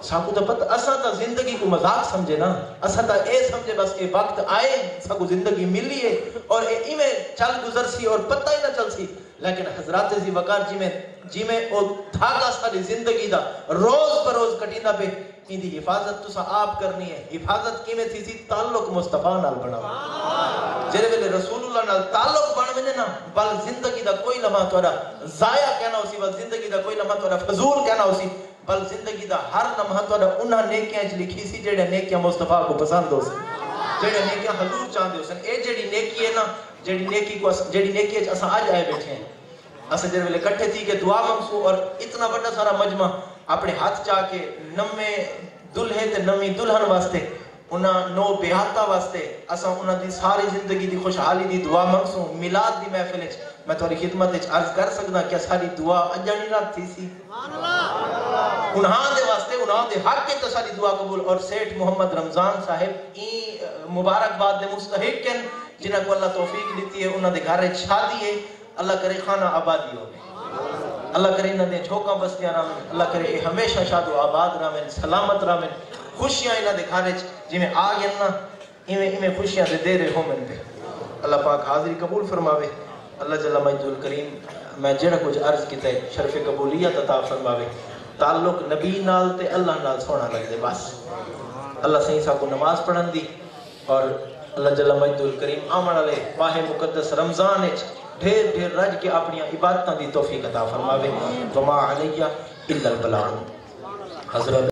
ساکو تو پتہ اسا تا زندگی کو مذاق سمجھے نا اسا تا اے سمجھے بس اے وقت آئے ساکو زندگی ملی ہے اور اے میں چل گزر سی اور پتہ ہی نہ چل سی لیکن حضرات زی وقار جی میں او دھاگا ساری زندگی دا روز بروز کٹینا پہ ان دی حفاظت تو سا آپ کرنی ہے حفاظت کی میں تھی سی تعلق مصطفیٰ نال بنا جرے ویلے رسول اللہ نال تعلق بن ونے نا بل زندگی دا کوئی لمحہ تھوڑا ضائع کہنا ہوسی بل زندگی دا کوئی لمحہ تھوڑا فضول کہنا ہوسی بل زندگی دا ہر لمحہ تھوڑا انہاں نیکیاں چ لکھی سی جڑے نیکیاں مصطفیٰ کو پسند ہو سن جڑے نیکیاں حضور چاہندے ہو سن اے جڑی نیکی ہے نا جڑی نیکی ہے اساں اج آئے بیٹھے ہیں اساں جڑے ویلے کٹھے تھی کہ دعا منگسو اور اتنا بڑا سارا مجمع اپنے ہاتھ چاہ کے نمے دلہے تے نمی دلہن واسطے انہاں نو بیاہتا واسطے اساں انہاں دی ساری زندگی دی خوشحالی دی دعا منگسوں میلاد دی محفل وچ میں تھوڑی خدمت وچ عرض کر سکدا کہ ساری دعا اجانی رات تھی سی انہاں دے واسطے انہاں دے حق کے تو ساری دعا قبول اور سیٹھ محمد رمضان صاحب مبارکباد دے مستحق ہیں جنہاں کو اللہ توفیق دیتی ہے انہاں دے گھر شادی ہے اللہ کرے خانہ آبادی ہو اللہ کرے انہاں دے جھوکاں بستیاں رامن اللہ کرے اے ہمیشہ شاد و آباد رامن سلامت رامن خوشیاں انہاں دے گھر جی میں آ گیا نا ایویں خوشیاں دے رہے ہو من پہ اللہ پاک حاضری قبول فرماوے اللہ جل مجد الکریم میں جڑا کچھ عرض کیتا ہے شرف قبولیت عطا فرماوے تعلق نبی نال تے اللہ نال سونا لگ دے بس اللہ صحیح صاحب کو نماز پڑھن دی اور اللہ جل مجد الکریم آمن والے ماہ مقدس رمضان وچ ڈھیر رج کے اپنی عبادتاں دی توفیق عطا فرماوے وما علیہ الا البلاغ حضرت